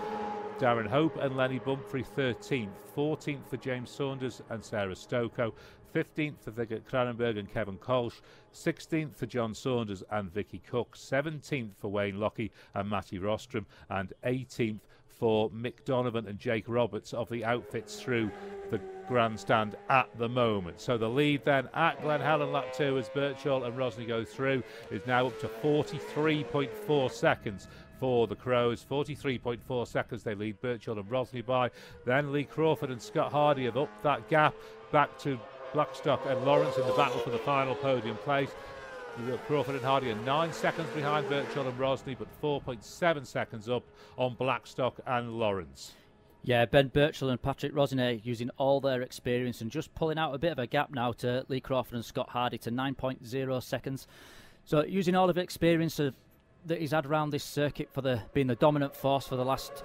Darren Hope and Lenny Bumphrey 13th, 14th for James Saunders and Sarah Stoko, 15th for Vigert Cranenberg and Kevin Kolsch, 16th for John Saunders and Vicky Cook, 17th for Wayne Lockie and Matty Rostrom, and 18th for Mick Donovan and Jake Roberts of the outfits through the grandstand at the moment. So the lead then at Glen Helen lap 2 as Birchall and Rosny go through is now up to 43.4 seconds for the Crows. 43.4 seconds they lead Birchall and Rosny by. Then Lee Crawford and Scott Hardy have upped that gap back to Blackstock and Lawrence in the battle for the final podium place. Crawford and Hardy are 9 seconds behind Birchall and Rosny, but 4.7 seconds up on Blackstock and Lawrence. Yeah, Ben Birchall and Patrick Rosny using all their experience and just pulling out a bit of a gap now to Lee Crawford and Scott Hardy to 9.0 seconds. So using all of the experience that he's had around this circuit for being the dominant force for the last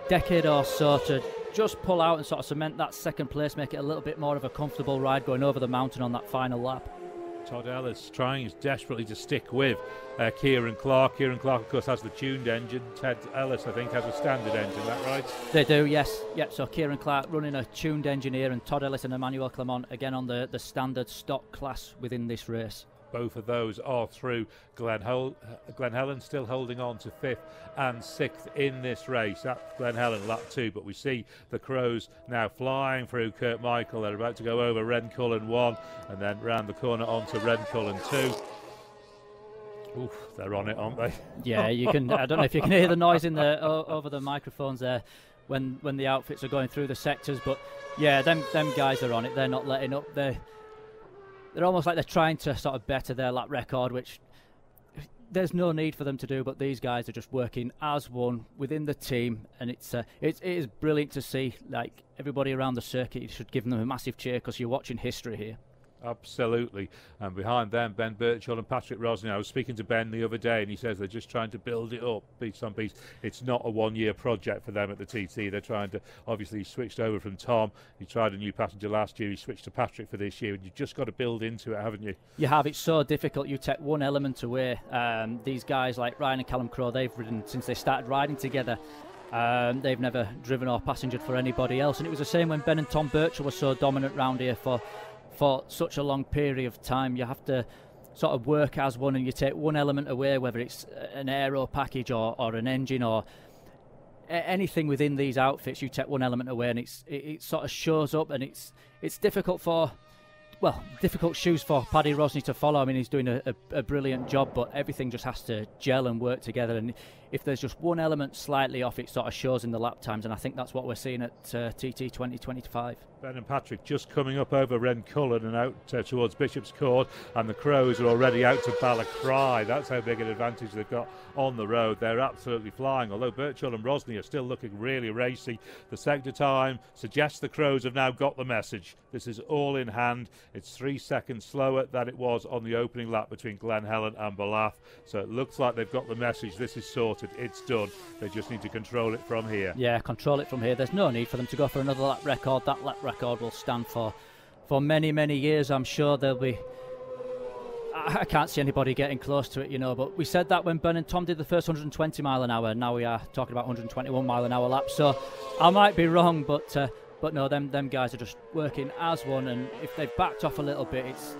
decade or so to just pull out and sort of cement that second place, make it a little bit more of a comfortable ride going over the mountain on that final lap. Todd Ellis trying desperately to stick with Kieran Clark. Kieran Clark, of course, has the tuned engine. Ted Ellis, I think, has a standard engine. Is that right? They do, yes. Yep. So Kieran Clark running a tuned engine here, and Todd Ellis and Emmanuel Clement again on the standard stock class within this race. Both of those are through. Glen Helen still holding on to 5th and 6th in this race at Glen Helen lap 2, but we see the Crows now flying through Kurt Michael. They're about to go over Rencullen 1 and then round the corner onto Rencullen 2. Oof, they're on it, aren't they? Yeah, you can. I don't know if you can hear the noise in the over the microphones there when the outfits are going through the sectors, but yeah, them guys are on it. They're not letting up. They're almost like they're trying to sort of better their lap record, which there's no need for them to do, but these guys are just working as one within the team, and it is brilliant to see. Like, everybody around the circuit, you should give them a massive cheer because you're watching history here. Absolutely. And behind them, Ben Birchall and Patrick Rosny. I was speaking to Ben the other day and he says they're just trying to build it up piece on piece. It's not a one-year project for them at the TT. They're trying to, obviously he switched over from Tom. He tried a new passenger last year. He switched to Patrick for this year, and you've just got to build into it, haven't you? You have. It's so difficult. You take one element away. These guys like Ryan and Callum Crowe, they've ridden since they started riding together. They've never driven or passengered for anybody else, and it was the same when Ben and Tom Birchall were so dominant round here for such a long period of time. You have to sort of work as one, and you take one element away, whether it's an aero package or an engine or anything within these outfits. You take one element away and it sort of shows up, and it's difficult shoes for Paddy Rosny to follow. I mean, he's doing a brilliant job, but everything just has to gel and work together, and if there's just one element slightly off, it sort of shows in the lap times, and I think that's what we're seeing at TT 2025. Ben and Patrick just coming up over Rencullen and out towards Bishop's Court, and the Crows are already out to Ballacry. That's how big an advantage they've got on the road. They're absolutely flying, although Birchall and Rosny are still looking really racy. The sector time suggests the Crows have now got the message. This is all in hand. It's 3 seconds slower than it was on the opening lap between Glen Helen and Ballaugh, so it looks like they've got the message. This is sorted. It's done. They just need to control it from here. Yeah, control it from here. There's no need for them to go for another lap record. That lap record will stand for many, many years. I'm sure there'll be... I can't see anybody getting close to it, you know, but we said that when Ben and Tom did the first 120 mile an hour. Now we are talking about 121 mile an hour laps, so I might be wrong, but no, them guys are just working as one, and if they've backed off a little bit, it's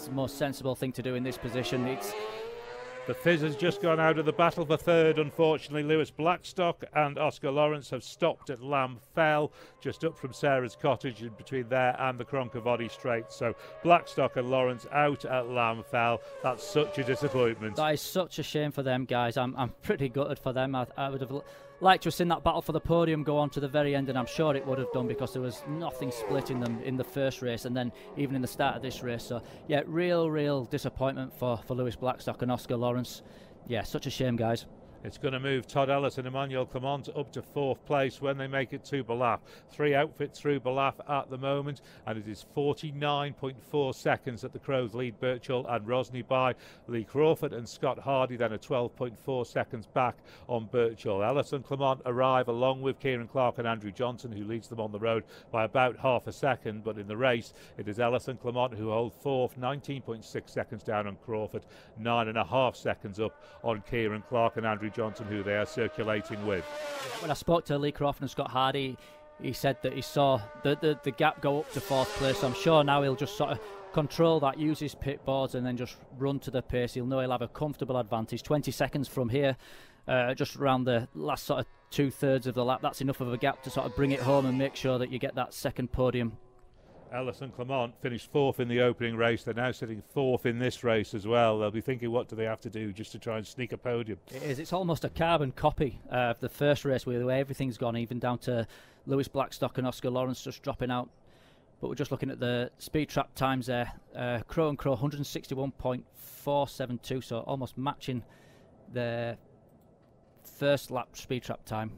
the most sensible thing to do in this position. The Fizz has just gone out of the battle for third, unfortunately. Lewis Blackstock and Oscar Lawrence have stopped at Lamb Fell, just up from Sarah's Cottage, in between there and the Cronkavody Strait. So Blackstock and Lawrence out at Lamb Fell. That's such a disappointment. That is such a shame for them guys. I'm pretty gutted for them. I would have liked to have seen that battle for the podium go on to the very end, and I'm sure it would have done, because there was nothing splitting them in the first race and then even in the start of this race. So yeah, real disappointment for Lewis Blackstock and Oscar Lawrence. Yeah, such a shame, guys. It's going to move Todd Ellis and Emmanuel Clement up to 4th place when they make it to Ballaugh. 3 outfits through Ballaugh at the moment, and it is 49.4 seconds that the Crows lead Birchall and Rosny by. Lee Crawford and Scott Hardy then are 12.4 seconds back on Birchall. Ellis and Clement arrive along with Kieran Clark and Andrew Johnson, who leads them on the road by about half a second, but in the race it is Ellis and Clement who hold 4th, 19.6 seconds down on Crawford, 9.5 seconds up on Kieran Clark and Andrew Johnson, who they are circulating with. When I spoke to Lee Crawford and Scott Hardy, he said that he saw the gap go up to 4th place. So I'm sure now he'll just sort of control that, use his pit boards and then just run to the pace. He'll know he'll have a comfortable advantage. 20 seconds from here, just around the last sort of 2/3 of the lap. That's enough of a gap to sort of bring it home and make sure that you get that second podium. Ellis and Clement finished 4th in the opening race. They're now sitting 4th in this race as well. They'll be thinking, what do they have to do just to try and sneak a podium? It is. It's almost a carbon copy of the first race, where the way everything's gone, even down to Lewis Blackstock and Oscar Lawrence just dropping out. But we're just looking at the speed trap times there. Crow and Crow 161.472, so almost matching their first lap speed trap time.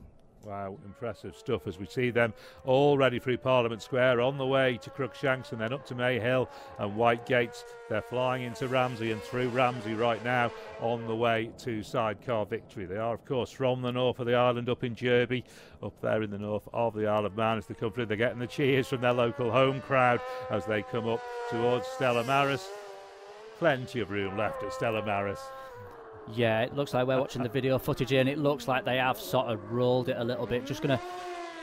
Wow, impressive stuff as we see them already through Parliament Square, on the way to Crookshanks and then up to Mayhill and White Gates. They're flying into Ramsey and through Ramsey right now on the way to Sidecar Victory. They are, of course, from the north of the island, up in Derby, up there in the north of the Isle of Man. As they come through, they're getting the cheers from their local home crowd as they come up towards Stella Maris. Plenty of room left at Stella Maris. Yeah, it looks like we're watching the video footage here, and it looks like they have sort of rolled it a little bit. Just going to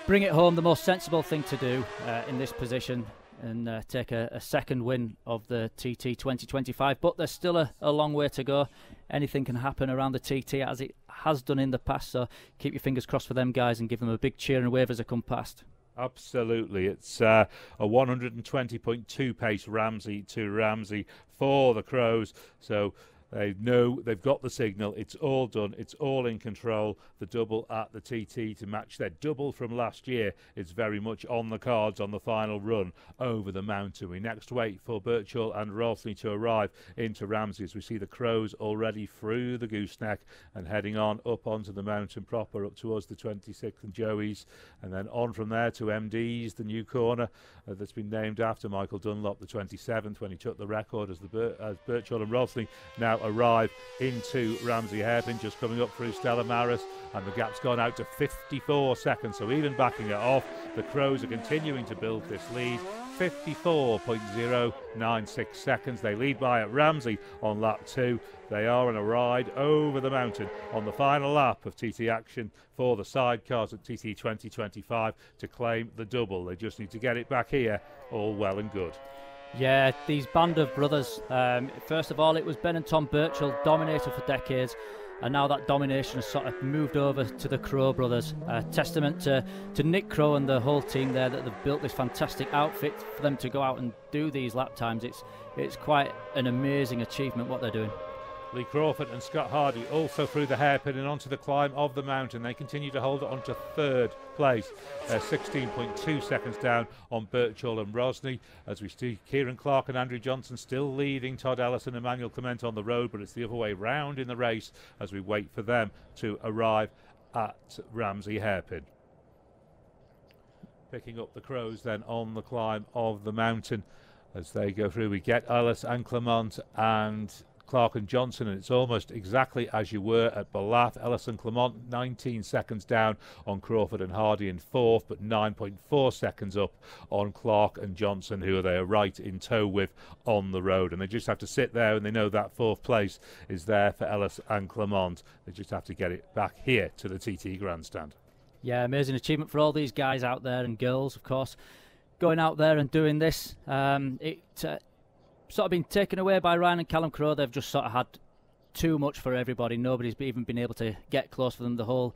bring it home, the most sensible thing to do in this position, and take a second win of the TT 2025. But there's still a long way to go. Anything can happen around the TT, as it has done in the past, so keep your fingers crossed for them guys and give them a big cheer and wave as they come past. Absolutely. It's a 120.2 pace Ramsey to Ramsey for the Crows. So they know they've got the signal. It's all done. It's all in control. The double at the TT to match their double from last year. It's very much on the cards on the final run over the mountain. We next wait for Birchall and Rothley to arrive into Ramsey as we see the Crows already through the gooseneck and heading on up onto the mountain proper, up towards the 26th and Joey's, and then on from there to MD's, the new corner that's been named after Michael Dunlop, the 27th, when he took the record as Birchall and Rothley now arrive into Ramsey Hairpin, just coming up through Stella Maris, and the gap's gone out to 54 seconds. So even backing it off, the Crows are continuing to build this lead. 54.096 seconds. They lead by at Ramsey on lap 2. They are on a ride over the mountain on the final lap of TT action for the sidecars at TT 2025 to claim the double. They just need to get it back here, all well and good. Yeah, these band of brothers. First of all, it was Ben and Tom Birchall, dominated for decades, and now that domination has sort of moved over to the Crow brothers. Testament to Nick Crow and the whole team there, that they've built this fantastic outfit for them to go out and do these lap times. It's quite an amazing achievement what they're doing. Lee Crawford and Scott Hardy also through the hairpin and onto the climb of the mountain. They continue to hold it on to 3rd place. 16.2 seconds down on Birchall and Rosny. As we see Kieran Clark and Andrew Johnson still leading Todd Ellis and Emmanuel Clement on the road, but it's the other way round in the race as we wait for them to arrive at Ramsey Hairpin. Picking up the Crows then on the climb of the mountain as they go through. We get Ellis and Clement and Clark and Johnson, and it's almost exactly as you were at Ballath. Ellis and Clement 19 seconds down on Crawford and Hardy in 4th, but 9.4 seconds up on Clark and Johnson, who they are right in tow with on the road. And they just have to sit there, and they know that 4th place is there for Ellis and Clement. They just have to get it back here to the TT grandstand. Yeah, amazing achievement for all these guys out there, and girls, of course, going out there and doing this. Sort of been taken away by Ryan and Callum Crowe. They've just sort of had too much for everybody. Nobody's even been able to get close for them the whole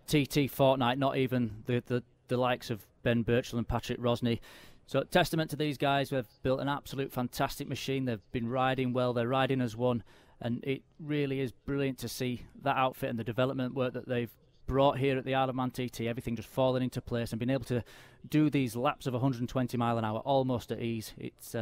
TT fortnight, not even the likes of Ben Birchall and Patrick Rosny. So testament to these guys. They've built an absolute fantastic machine. They've been riding well. They're riding as one, and it really is brilliant to see that outfit and the development work that they've brought here at the Isle of Man TT, everything just falling into place and being able to do these laps of 120 mile an hour almost at ease. It's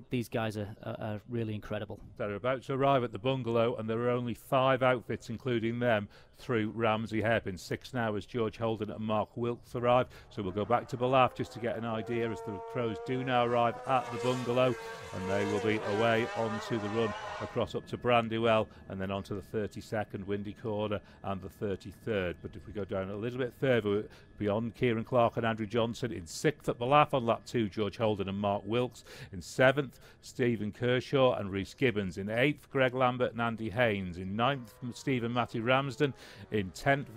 these guys are really incredible. They're about to arrive at the bungalow, and there are only 5 outfits, including them, through Ramsey Hairpin. 6 now as George Holden and Mark Wilkes arrive. So we'll go back to Ballath just to get an idea as the Crows do now arrive at the bungalow, and they will be away onto the run across up to Brandywell and then onto the 32nd Windy Corner and the 33rd. But if we go down a little bit further, beyond Kieran Clark and Andrew Johnson, in 6th at Ballath on lap 2, George Holden and Mark Wilkes. In 7th, Stephen Kershaw and Rhys Gibbons. In 8th, Greg Lambert and Andy Haynes. In 9th, Stephen Matty Ramsden. In 10th,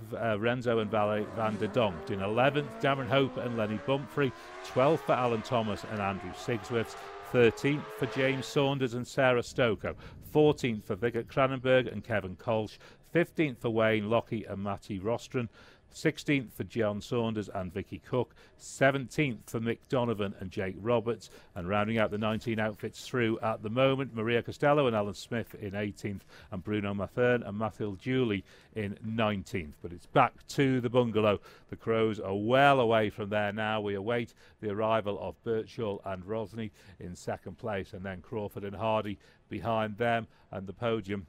Renzo and Valet van der Donk. In 11th, Darren Hope and Lenny Bumphrey. 12th for Alan Thomas and Andrew Sigsworth. 13th for James Saunders and Sarah Stoko, 14th for Vickert Cranenberg and Kevin Kolsch, 15th for Wayne Lockie and Matty Rostron, 16th for John Saunders and Vicky Cook, 17th for Mick Donovan and Jake Roberts, and rounding out the 19 outfits through at the moment, Maria Costello and Alan Smith in 18th, and Bruno Maffern and Mathilde Julie in 19th. But it's back to the bungalow. The Crows are well away from there now. We await the arrival of Birchall and Rosny in second place, and then Crawford and Hardy behind them, and the podium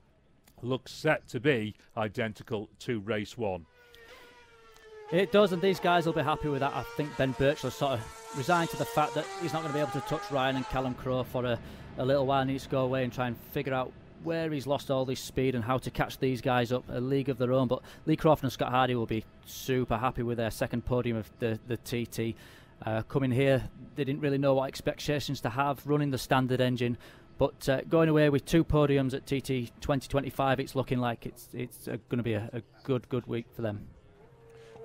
looks set to be identical to race one. It does, and these guys will be happy with that. I think Ben Birchall has sort of resigned to the fact that he's not going to be able to touch Ryan and Callum Crowe for a little while. He needs to go away and try and figure out where he's lost all this speed and how to catch these guys up, a league of their own. But Lee Crawford and Scott Hardy will be super happy with their second podium of the TT. Coming here, they didn't really know what expectations to have running the standard engine. But going away with 2 podiums at TT 2025, it's looking like it's going to be a good week for them.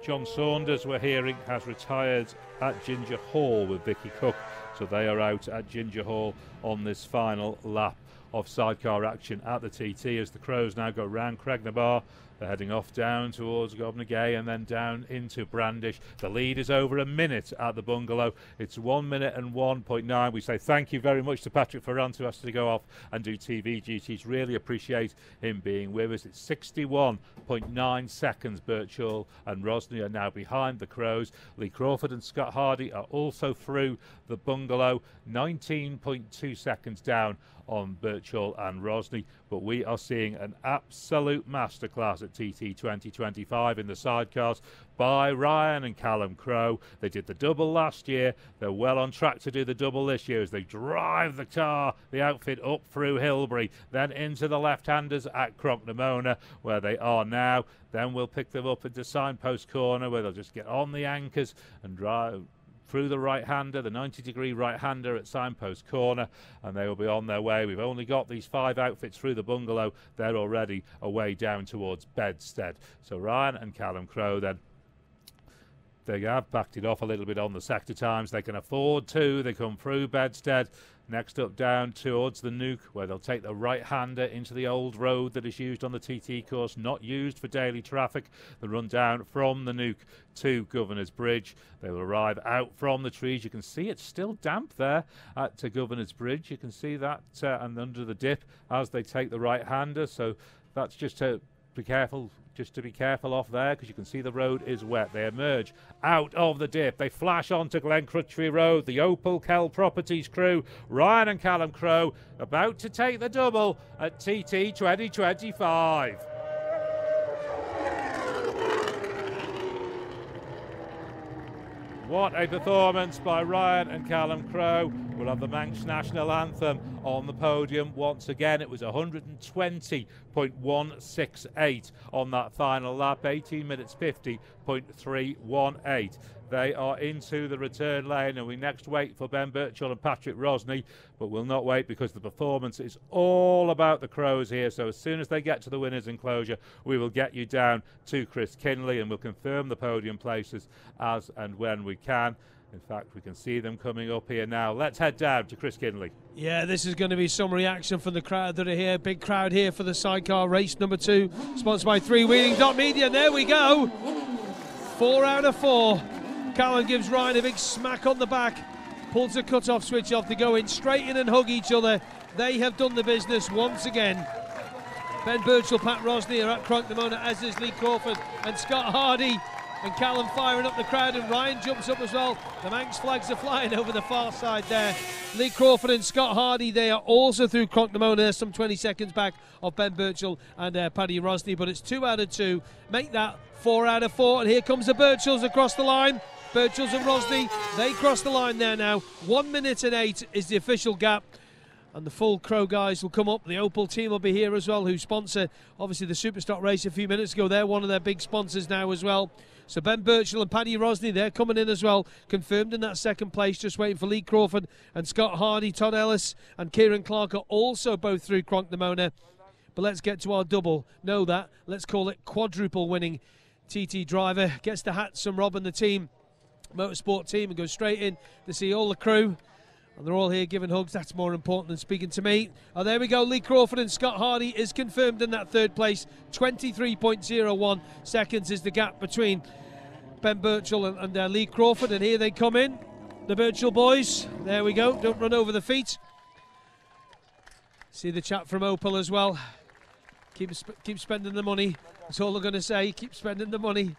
John Saunders, we're hearing, has retired at Ginger Hall with Vicky Cook, so they are out at Ginger Hall on this final lap of sidecar action at the TT as the Crows now go round Craignabar. They're heading off down towards Gobnagay and then down into Brandish. The lead is over a minute at the bungalow. It's 1 minute and 1.9. We say thank you very much to Patrick Ferrand, who has to go off and do TV duties. Really appreciate him being with us. It's 61.9 seconds. Birchall and Rosny are now behind the Crows. Lee Crawford and Scott Hardy are also through the bungalow. 19.2 seconds down on Birchall and Rosny, but we are seeing an absolute masterclass at TT 2025 in the sidecars by Ryan and Callum Crowe. They did the double last year. They're well on track to do the double this year as they drive the car, the outfit, up through Hilbury, then into the left-handers at Cronknamona, where they are now. Then we'll pick them up into Signpost Corner, where they'll just get on the anchors and drive through the right-hander, the 90-degree right-hander at Signpost Corner, and they will be on their way. We've only got these 5 outfits through the bungalow. They're already away down towards Bedstead. So Ryan and Callum Crowe then, they have backed it off a little bit on the sector times. They can afford to. They come through Bedstead. Next up down towards the Nuke, where they'll take the right-hander into the old road that is used on the TT course, not used for daily traffic. The run down from the Nuke to Governor's Bridge. They will arrive out from the trees. You can see it's still damp there at Governor's Bridge. You can see that and under the dip as they take the right-hander. So that's just to be careful. Just to be careful off there, because you can see the road is wet. They emerge out of the dip. They flash onto Glen Crutchley Road. The Opal Kell Properties crew, Ryan and Callum Crowe, about to take the double at TT 2025. What a performance by Ryan and Callum Crowe. We'll have the Manx National Anthem on the podium once again. It was 120.168 on that final lap, 18 minutes 50.318. They are into the return lane, and we next wait for Ben Birchall and Patrick Rosny, but we'll not wait because the performance is all about the Crows here. So as soon as they get to the winners' enclosure, we will get you down to Chris Kinley and we'll confirm the podium places as and when we can. In fact, we can see them coming up here now. Let's head down to Chris Kinley. Yeah, this is going to be some reaction from the crowd that are here. Big crowd here for the sidecar race number 2, sponsored by 3wheeling.media. There we go. 4 out of 4. Callum gives Ryan a big smack on the back, pulls the cut-off switch off. They go in straight in and hug each other. They have done the business once again. Ben Birchall, Pat Rosny are at Cronknamona, as is Lee Crawford and Scott Hardy. And Callum firing up the crowd, and Ryan jumps up as well. The Manx flags are flying over the far side there. Lee Crawford and Scott Hardy, they are also through Cronknamona. They're some 20 seconds back of Ben Birchall and Paddy Rosny, but it's 2 out of 2. Make that 4 out of 4, and here comes the Birchalls across the line. Birchalls and Rosny, they cross the line there now. 1 minute and 8 is the official gap. And the full Crow guys will come up. The Opal team will be here as well, who sponsor, obviously, the Superstock race a few minutes ago. They're one of their big sponsors now as well. So Ben Birchall and Paddy Rosny, they're coming in as well, confirmed in that second place, just waiting for Lee Crawford and Scott Hardy. Todd Ellis and Kieran Clark are also both through Cronknamona. But let's get to our double. Know that. Let's call it quadruple winning TT driver. Gets the hats from Rob and the team, motorsport team, and goes straight in to see all the crew. And they're all here giving hugs. That's more important than speaking to me. Oh, there we go. Lee Crawford and Scott Hardy is confirmed in that third place. 23.01 seconds is the gap between Ben Birchall and Lee Crawford. And here they come in, the Birchall boys. There we go. Don't run over the feet. See the chat from Opal as well. Keep spending the money. That's all I'm going to say. Keep spending the money.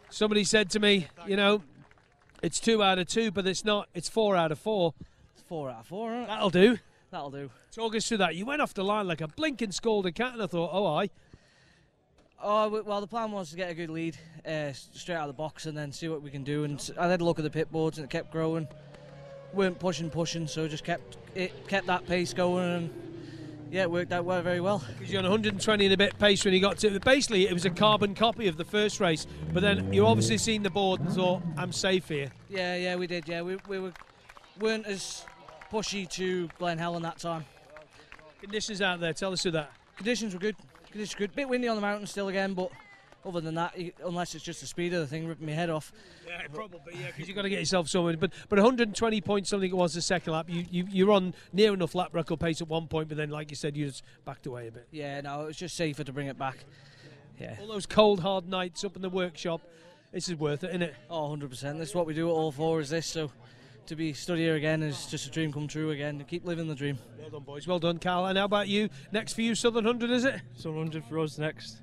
Somebody said to me, you know, it's 2 out of 2, but it's not. It's 4 out of 4. It's 4 out of 4, isn't it? That'll do. That'll do. Talk us through that. You went off the line like a blinking scalded cat, and I thought, oh, aye. Oh, well, the plan was to get a good lead straight out of the box and then see what we can do. And I had a look at the pit boards and it kept growing. Weren't pushing, so just kept that pace going, and yeah, it worked out very well. Because you're on 120 and a bit pace when you got to. Basically, it was a carbon copy of the first race, but then you obviously seen the board and thought, I'm safe here. Yeah, we did. Yeah, we weren't as pushy to Glen Helen that time. Conditions out there, tell us who that. Conditions were good. Bit windy on the mountain still again, but other than that, unless it's just the speed of the thing ripping my head off. Yeah, probably, yeah, because you've got to get yourself somewhere. But 120 points, something it was the second lap. You're on near enough lap record pace at one point, but then, like you said, you just backed away a bit. Yeah, no, it was just safer to bring it back. Yeah. All those cold, hard nights up in the workshop, this is worth it, isn't it? Oh, 100%. This is what we do it all for, is this. So to be stood here again is just a dream come true again. To keep living the dream. Well done, boys. Well done, Carl. And how about you? Next for you, Southern 100, is it? Southern 100 for us next.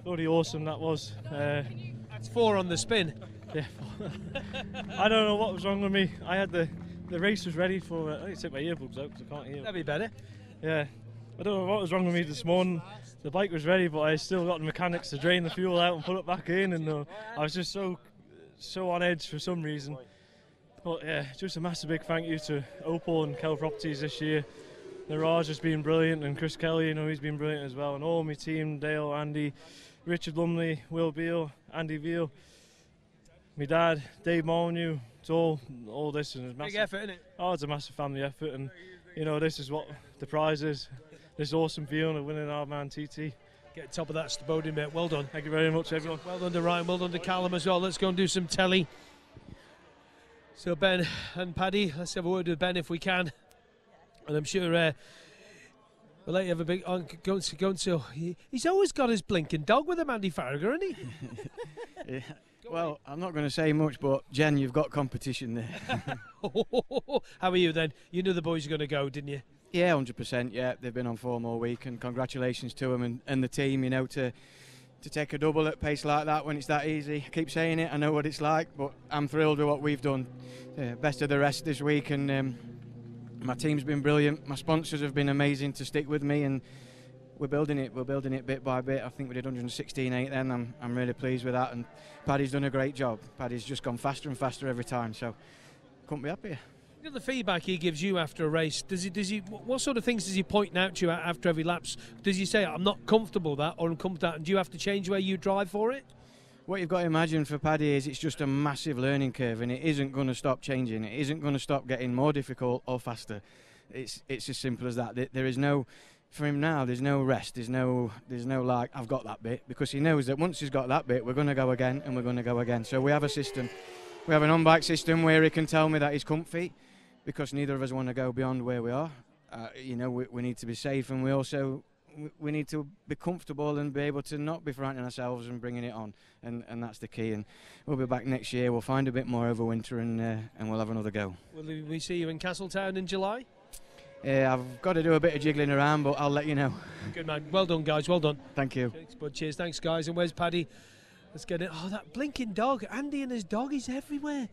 Bloody awesome that was. That's 4 on the spin. Yeah. I don't know what was wrong with me. I had the race was ready for. I need to take my earbuds out because I can't hear. That'd be better. Yeah. I don't know what was wrong with me this morning. The bike was ready, but I still got the mechanics to drain the fuel out and put it back in, and I was just so on edge for some reason. But yeah, just a massive big thank you to Opal and Kell Properties this year. Raj has been brilliant, and Chris Kelly, he's been brilliant as well, and all my team, Dale, Andy, Richard Lumley, Will Beale, Andy Veal, my dad, Dave Molyneux. It's all this, and it's massive. Big effort, isn't it? Oh, it's a massive family effort, and this is what the prize is. This awesome feeling of winning our man TT. Get top of that podium, mate. Well done. Thank you very much, everyone. Well done to Ryan. Well done to Callum as well. Let's go and do some telly. So Ben and Paddy, let's have a word with Ben if we can. And I'm sure we'll let you have a big go and he's always got his blinking dog with him, Andy Farragher, isn't he? Yeah. Well, I'm not going to say much, but Jen, you've got competition there. How are you then? You knew the boys were going to go, didn't you? Yeah, 100%. Yeah, they've been on form all week, and congratulations to them and the team. To take a double at pace like that when it's that easy. I keep saying it. I know what it's like, but I'm thrilled with what we've done. Best of the rest this week, and. My team's been brilliant. My sponsors have been amazing to stick with me, and we're building it. We're building it bit by bit. I think we did 116.8 then. I'm really pleased with that, and Paddy's done a great job. Paddy's just gone faster and faster every time, so couldn't be happier. You know the feedback he gives you after a race. Does he? What sort of things does he point out to you after every lap? Does he say, "I'm not comfortable with that," or "I'm comfortable with that," and do you have to change where you drive for it? What you've got to imagine for Paddy is it's just a massive learning curve, and it isn't going to stop changing. It isn't going to stop getting more difficult or faster. It's as simple as that. There is no, for him now, there's no rest. There's no like, I've got that bit, because he knows that once he's got that bit, we're going to go again and we're going to go again. So we have a system. We have an on-bike system where he can tell me that he's comfy, because neither of us want to go beyond where we are. We need to be safe, and we need to be comfortable and be able to not be frightening ourselves and bringing it on, and that's the key. And we'll be back next year. We'll find a bit more over winter, and we'll have another go. Will we see you in Castletown in July? I've got to do a bit of jiggling around, but I'll let you know. Good man. Well done, guys. Well done. Thank you. Thanks, bud. Cheers. Thanks, guys. And where's Paddy? Let's get it. Oh, that blinking dog. Andy and his dog is everywhere.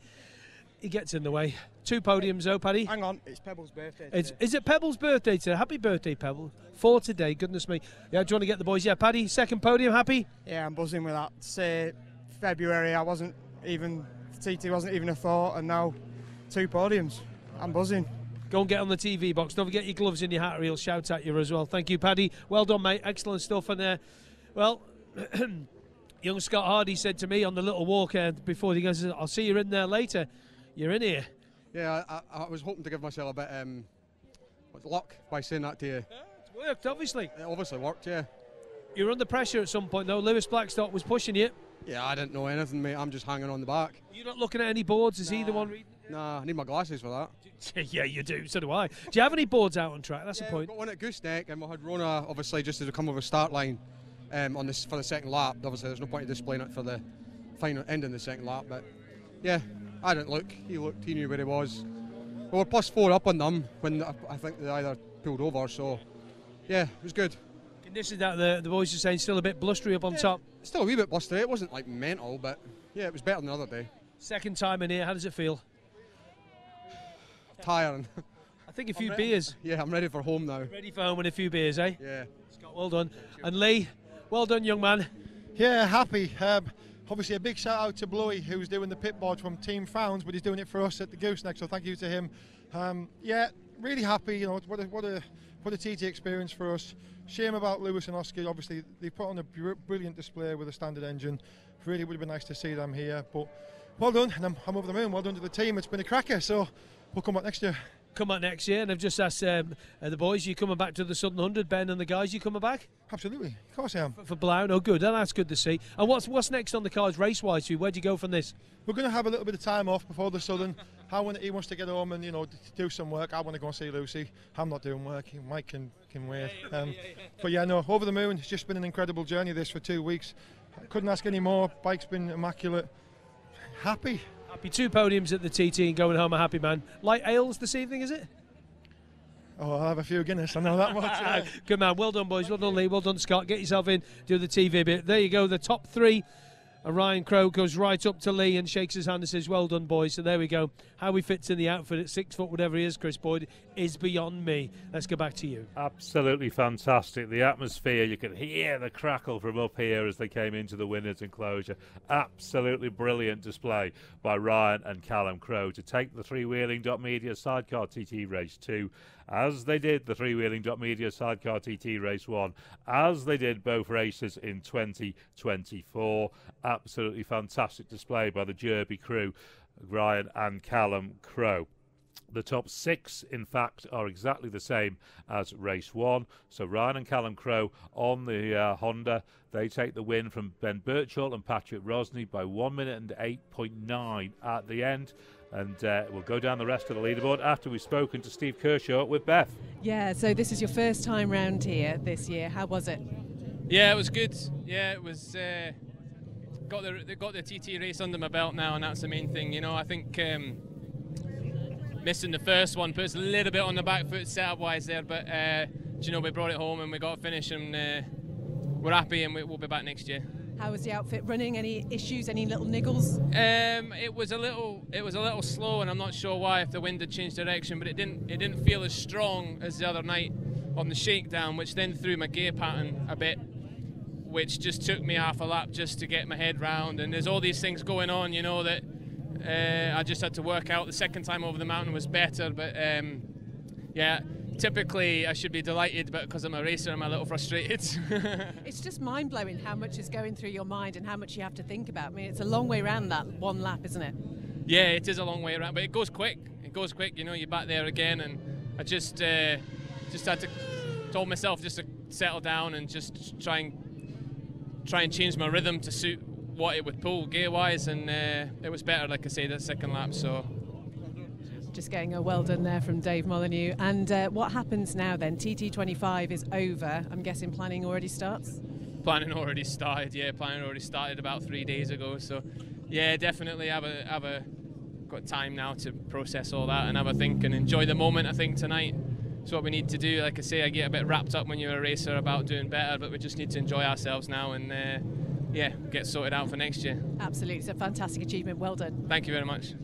He gets in the way. 2 podiums, though, Paddy. Hang on, it's Pebble's birthday today. Is it Pebble's birthday today? Happy birthday, Pebble. 4 today, goodness me. Yeah, do you want to get the boys? Yeah, Paddy, second podium, happy? Yeah, I'm buzzing with that. Say February, TT wasn't even a thought, and now 2 podiums. I'm buzzing. Go and get on the TV box. Don't forget your gloves in your hat, or he'll shout at you as well. Thank you, Paddy. Well done, mate. Excellent stuff. And, young Scott Hardy said to me on the little walk before he goes, I'll see you in there later. You're in here. Yeah, I was hoping to give myself a bit luck by saying that to you. Yeah, it's worked, obviously. It obviously worked, yeah. You were under pressure at some point, though. Lewis Blackstock was pushing you. Yeah, I didn't know anything, mate. I'm just hanging on the back. You're not looking at any boards? Is he the one reading? Nah, I need my glasses for that. Yeah, you do. So do I. Do you have any boards out on track? That's the point. We've got one at Gooseneck, and we had Rona, obviously, just to come over the start line on this for the second lap. Obviously, there's no point in displaying it for the final end in the second lap, but yeah, I didn't look. He looked. He knew where he was. We were +4 up on them when I think they either pulled over. So yeah, it was good. Conditions that the boys are saying still a bit blustery up on top. Still a wee bit blustery. It wasn't like mental, but yeah, it was better than the other day. Second time in here. How does it feel? Tiring. I think a few beers. Yeah, I'm ready for home now. Ready for home and a few beers, eh? Yeah. Scott, well done. And Lee, well done, young man. Yeah, happy. Obviously, a big shout out to Bluey, who's doing the pit board from Team Founds, but he's doing it for us at the Gooseneck. So thank you to him. Yeah, really happy. You know, what a TT experience for us. Shame about Lewis and Oscar. Obviously, they put on a brilliant display with a standard engine. Really would have been nice to see them here, but well done, and I'm over the moon. Well done to the team. It's been a cracker. So we'll come back next year. Come back next year, and I've just asked the boys, you coming back to the Southern 100, Ben and the guys, you coming back? Absolutely, of course I am. For Blount, oh good, that's good to see. And what's next on the cards race-wise for you? Where do you go from this? We're going to have a little bit of time off before the Southern. He wants to get home and do some work. I want to go and see Lucy. I'm not doing work. Mike can wait. But yeah, no, over the moon. It's just been an incredible journey this for 2 weeks. I couldn't ask any more. Bike's been immaculate. Happy. Happy. 2 podiums at the TT and going home a happy man. Light ales this evening, is it? Oh, I'll have a few Guinness, I know that much. Good man, well done boys, well done Lee, well done Scott. Get yourself in, do the TV bit. There you go, the top 3. And Ryan Crowe goes right up to Lee and shakes his hand and says, well done boys. So there we go. How he fits in the outfit at 6 foot, whatever he is, Chris Boyd, is beyond me. Let's go back to you. Absolutely fantastic. The atmosphere, you can hear the crackle from up here as they came into the winners' enclosure. Absolutely brilliant display by Ryan and Callum Crowe to take the 3wheeling.media sidecar TT race 2, as they did the 3wheeling.media sidecar TT race 1, as they did both races in 2024. Absolutely fantastic display by the Derby crew, Ryan and Callum Crowe. The top 6, in fact, are exactly the same as race 1. So Ryan and Callum Crowe on the Honda, they take the win from Ben Birchall and Patrick Rosney by 1 minute and 8.9 at the end. And we'll go down the rest of the leaderboard after we've spoken to Steve Kershaw with Beth. Yeah, so this is your first time round here this year. How was it? Yeah, it was good. Yeah, it was. Got the TT race under my belt now, and that's the main thing. You know, I think missing the first one puts a little bit on the back foot setup-wise there, but we brought it home and we got a finish, and we're happy, and we'll be back next year. How was the outfit running? Any issues? Any little niggles? It was a little slow, and I'm not sure why, if the wind had changed direction, but it didn't feel as strong as the other night on the shakedown, which then threw my gear pattern a bit, which just took me half a lap just to get my head round. And there's all these things going on, that I just had to work out. The second time over the mountain was better, but yeah. Typically, I should be delighted, but because I'm a racer, I'm a little frustrated. It's just mind-blowing how much is going through your mind and how much you have to think about. I mean, it's a long way around that one lap, isn't it? Yeah, it is a long way around, but it goes quick. It goes quick, you're back there again, and I just had to told myself just to settle down and just try and change my rhythm to suit what it would pull gear-wise, and it was better, like I say, that second lap. So. Just getting a well done there from Dave Molyneux. And what happens now then? TT25 is over. I'm guessing planning already starts? Planning already started, yeah. Planning already started about 3 days ago. So, yeah, definitely got time now to process all that and have a think and enjoy the moment. I think tonight is what we need to do. Like I say, I get a bit wrapped up when you're a racer about doing better, but we just need to enjoy ourselves now and get sorted out for next year. Absolutely, it's a fantastic achievement. Well done. Thank you very much.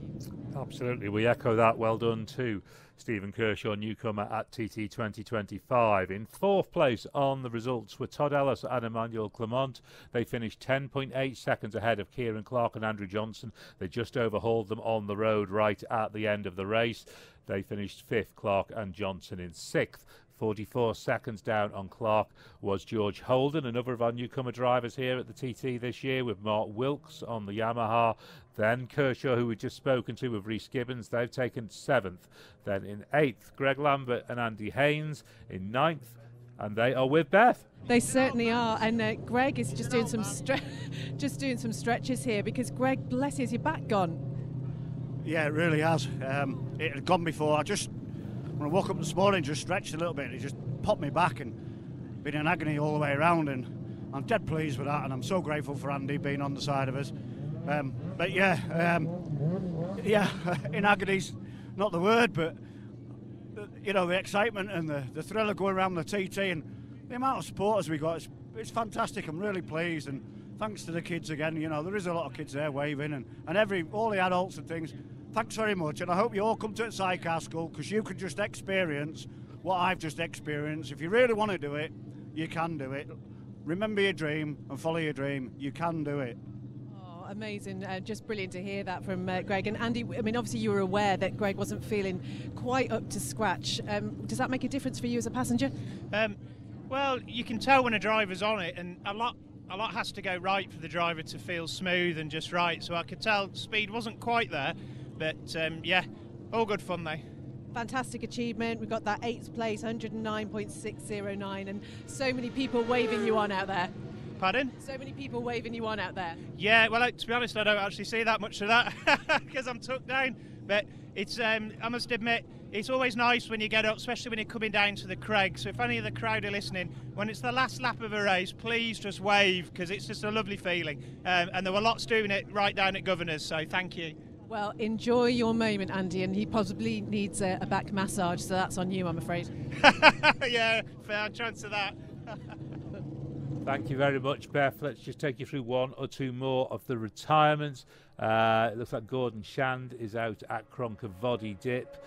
Absolutely, we echo that. Well done to Stephen Kershaw, newcomer at TT 2025. In 4th place on the results were Todd Ellis and Emmanuel Clement. They finished 10.8 seconds ahead of Kieran Clark and Andrew Johnson. They just overhauled them on the road right at the end of the race. They finished 5th, Clark and Johnson in 6th. 44 seconds down on Clark was George Holden, another of our newcomer drivers here at the TT this year, with Mark Wilkes on the Yamaha. Then Kershaw, who we've just spoken to, with Rhys Gibbons. They've taken 7th. Then in 8th, Greg Lambert and Andy Haynes. In 9th, and they are with Beth. They certainly are, and Greg is just doing some stretches here because Greg, bless you, is your back gone? Yeah, it really has. It had gone before. When I woke up this morning, just stretched a little bit. It just popped me back and been in agony all the way around, and I'm dead pleased with that, and I'm so grateful for Andy being on the side of us. But yeah, in agony's not the word, but the excitement and the thrill of going around the TT and the amount of supporters we got, it's fantastic. I'm really pleased, and thanks to the kids again. There is a lot of kids there waving, and all the adults and things. Thanks very much, and I hope you all come to Sidecar School, because you can just experience what I've just experienced. If you really want to do it, you can do it. Remember your dream and follow your dream. You can do it. Oh, amazing. Just brilliant to hear that from Greg. And Andy, I mean, obviously you were aware that Greg wasn't feeling quite up to scratch. Does that make a difference for you as a passenger? Well, you can tell when a driver's on it, and a lot has to go right for the driver to feel smooth and just right. So I could tell speed wasn't quite there, but yeah, all good fun though. Fantastic achievement. We've got that 8th place, 109.609, and so many people waving you on out there. Pardon? So many people waving you on out there. Yeah, well, to be honest, I don't actually see that much of that because I'm tucked down. But it's, I must admit, it's always nice when you get up, especially when you're coming down to the Craig. So if any of the crowd are listening, when it's the last lap of a race, please just wave, because it's just a lovely feeling. And there were lots doing it right down at Governor's, so thank you. Well, enjoy your moment, Andy, and he possibly needs a back massage, so that's on you, I'm afraid. Yeah, fair chance of that. Thank you very much, Beth. Let's just take you through one or two more of the retirements. It looks like Gordon Shand is out at Cronkervoddy Dip.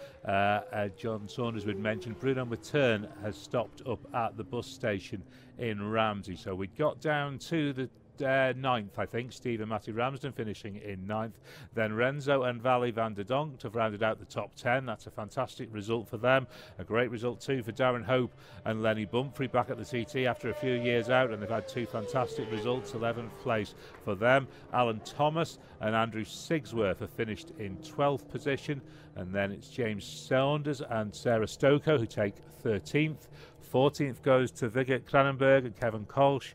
John Saunders would mention Bruno Matern has stopped up at the bus station in Ramsey. So we got down to the 9th, I think. Steve and Matty Ramsden finishing in 9th. Then Renzo and Valley van der Donk have rounded out the top 10. That's a fantastic result for them. A great result too for Darren Hope and Lenny Bumfrey back at the TT after a few years out, and they've had two fantastic results. 11th place for them. Alan Thomas and Andrew Sigsworth have finished in 12th position, and then it's James Saunders and Sarah Stoko who take 13th. 14th goes to Vigert Cranenberg and Kevin Kolsch.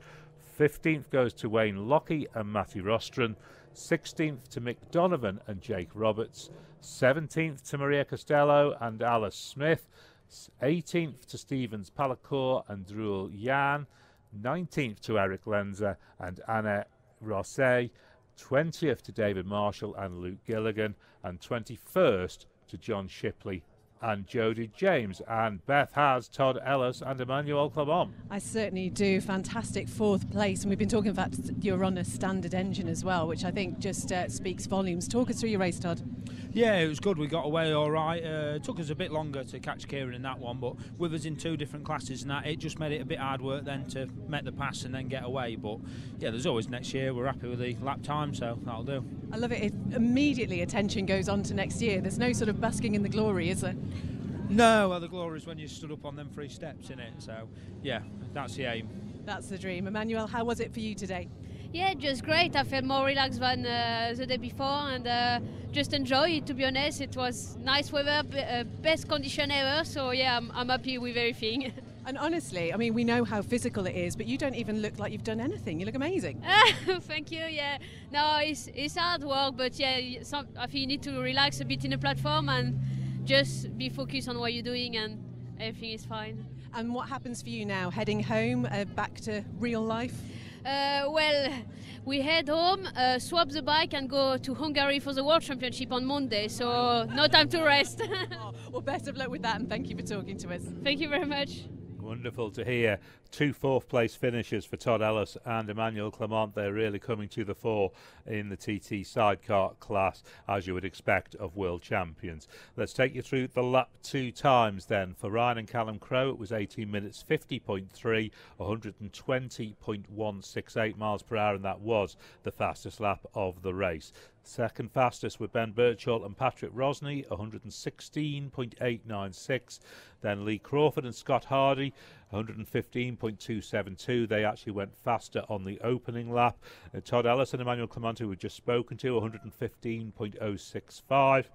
15th goes to Wayne Lockie and Matty Rostron. 16th to Mick Donovan and Jake Roberts. 17th to Maria Costello and Alice Smith. 18th to Stevens Palacour and Drul Yan. 19th to Eric Lenzer and Anna Rosset. 20th to David Marshall and Luke Gilligan. And 21st to John Shipley and Jodie James. And Beth has Todd Ellis and Emmanuel Clement. I certainly do. Fantastic 4th place, and we've been talking about you're on a standard engine as well, which I think just speaks volumes. Talk us through your race, Todd. Yeah, it was good. We got away all right. It took us a bit longer to catch Kieran in that one, but with us in two different classes and that, it just made it a bit hard work then to make the pass and then get away. But yeah, there's always next year. We're happy with the lap time, so that'll do. I love it. Immediately attention goes on to next year. There's no sort of basking in the glory, is there? No, well, the glory is when you stood up on them 3 steps, innit? So yeah, that's the aim. That's the dream. Emmanuel, how was it for you today? Yeah, just great. I felt more relaxed than the day before, and just enjoy it. To be honest, it was nice weather, best condition ever. So yeah, I'm happy with everything. And honestly, I mean, we know how physical it is, but you don't even look like you've done anything. You look amazing. Thank you. Yeah, no, it's hard work, but yeah, I think you need to relax a bit in the platform and just be focused on what you're doing, and everything is fine. And what happens for you now? Heading home, back to real life? Well, we head home, swap the bike and go to Hungary for the World Championship on Monday, so no time to rest. Well, best of luck with that, and thank you for talking to us. Thank you very much. Wonderful to hear. 2 4th place finishes for Todd Ellis and Emmanuel Clement. They're really coming to the fore in the TT sidecar class, as you would expect of world champions. Let's take you through the lap 2 times then. For Ryan and Callum Crowe, it was 18 minutes 50.3, 120.168 miles per hour, and that was the fastest lap of the race. Second fastest were Ben Birchall and Patrick Rosney, 116.896. Then Lee Crawford and Scott Hardy, 115.272. They actually went faster on the opening lap. Todd Ellis and Emmanuel Clement, who we've just spoken to, 115.065.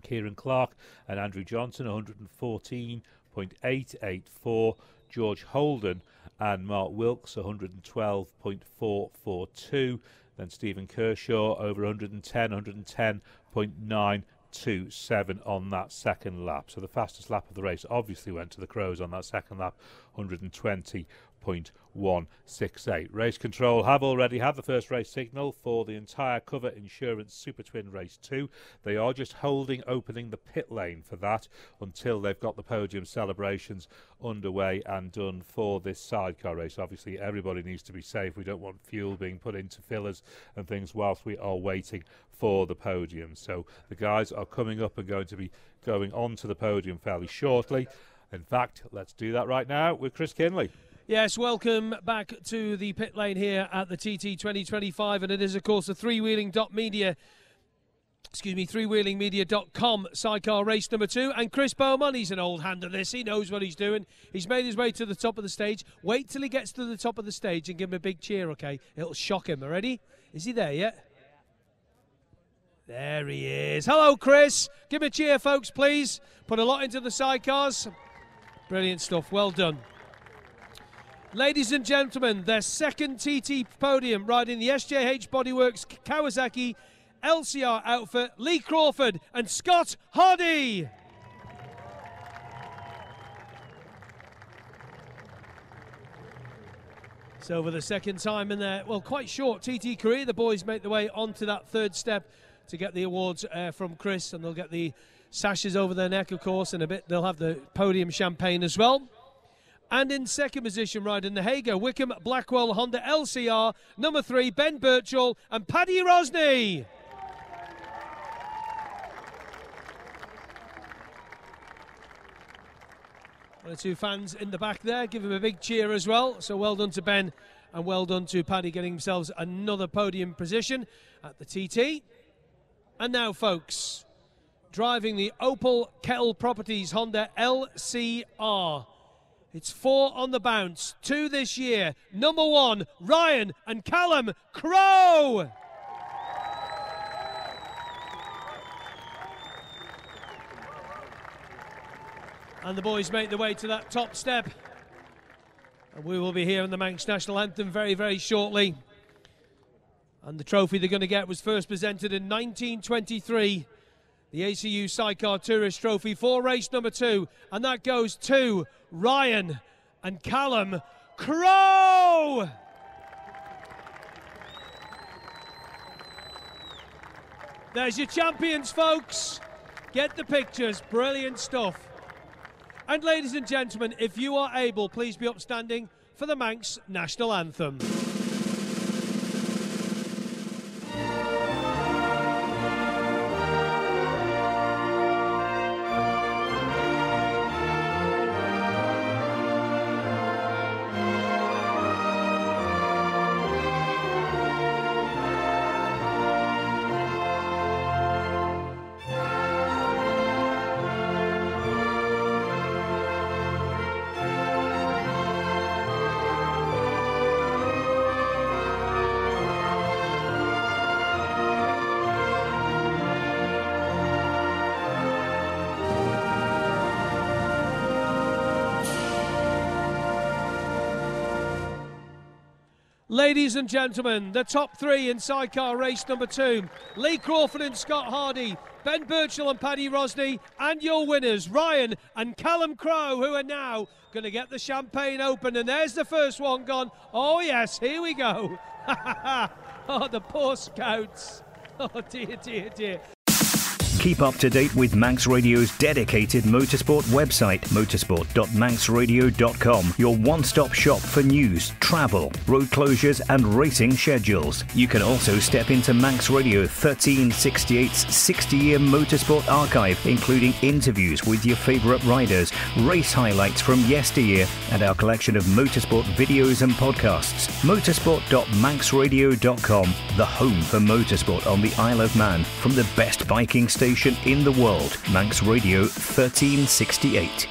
Kieran Clark and Andrew Johnson, 114.884. George Holden and Mark Wilkes 112.442. Then Stephen Kershaw over 110.927 on that second lap. So the fastest lap of the race obviously went to the Crows on that second lap, 120.168. Race control have already had the first race signal for the entire Cover Insurance Super Twin Race 2. They are just opening the pit lane for that until they've got the podium celebrations underway and done for this sidecar race. Obviously everybody needs to be safe. We don't want fuel being put into fillers and things whilst we are waiting for the podium. So the guys are coming up and going to be going on to the podium fairly shortly. In fact, let's do that right now with Chris Kinley. Yes, welcome back to the pit lane here at the TT 2025, and it is, of course, the 3wheeling.media.com sidecar race number 2. And Chris Bowman, he's an old hand at this. He knows what he's doing. He's made his way to the top of the stage. Wait till he gets to the top of the stage and give him a big cheer, okay? It'll shock him. Ready? Is he there yet? There he is. Hello, Chris. Give him a cheer, folks, please. Put a lot into the sidecars. Brilliant stuff. Well done. Ladies and gentlemen, their second TT podium riding the SJH Bodyworks Kawasaki LCR outfit, Lee Crawford and Scott Hardy. So for the second time in their, well, quite short TT career, the boys make their way onto that third step to get the awards from Chris, and they'll get the sashes over their neck, of course, and a bit they'll have the podium champagne as well. And in second position, riding the Hager Wickham Blackwell Honda LCR, number 3, Ben Birchall and Paddy Rosney. One or two fans in the back there, give him a big cheer as well. So well done to Ben and well done to Paddy getting themselves another podium position at the TT. And now, folks, driving the Opel Kettle Properties Honda LCR. It's 4 on the bounce, 2 this year. Number 1, Ryan and Callum Crowe. And the boys make their way to that top step. And we will be hearing the Manx National Anthem very, very shortly. And the trophy they're going to get was first presented in 1923. The ACU Sidecar Tourist Trophy for race number 2. And that goes to Ryan and Callum Crowe. There's your champions, folks. Get the pictures. Brilliant stuff. And ladies and gentlemen, if you are able, please be upstanding for the Manx National Anthem. Ladies and gentlemen, the top 3 in sidecar race number 2. Lee Crawford and Scott Hardy, Ben Birchall and Paddy Rosney, and your winners, Ryan and Callum Crowe, who are now going to get the champagne open. And there's the first one gone. Oh yes, here we go. Oh, the poor scouts. Oh dear, dear, dear. Keep up to date with Manx Radio's dedicated motorsport website, motorsport.manxradio.com, your one-stop shop for news, travel, road closures and racing schedules. You can also step into Manx Radio 1368's 60-year motorsport archive, including interviews with your favourite riders, race highlights from yesteryear, and our collection of motorsport videos and podcasts. Motorsport.manxradio.com, the home for motorsport on the Isle of Man, from the best biking station in the world, Manx Radio 1368.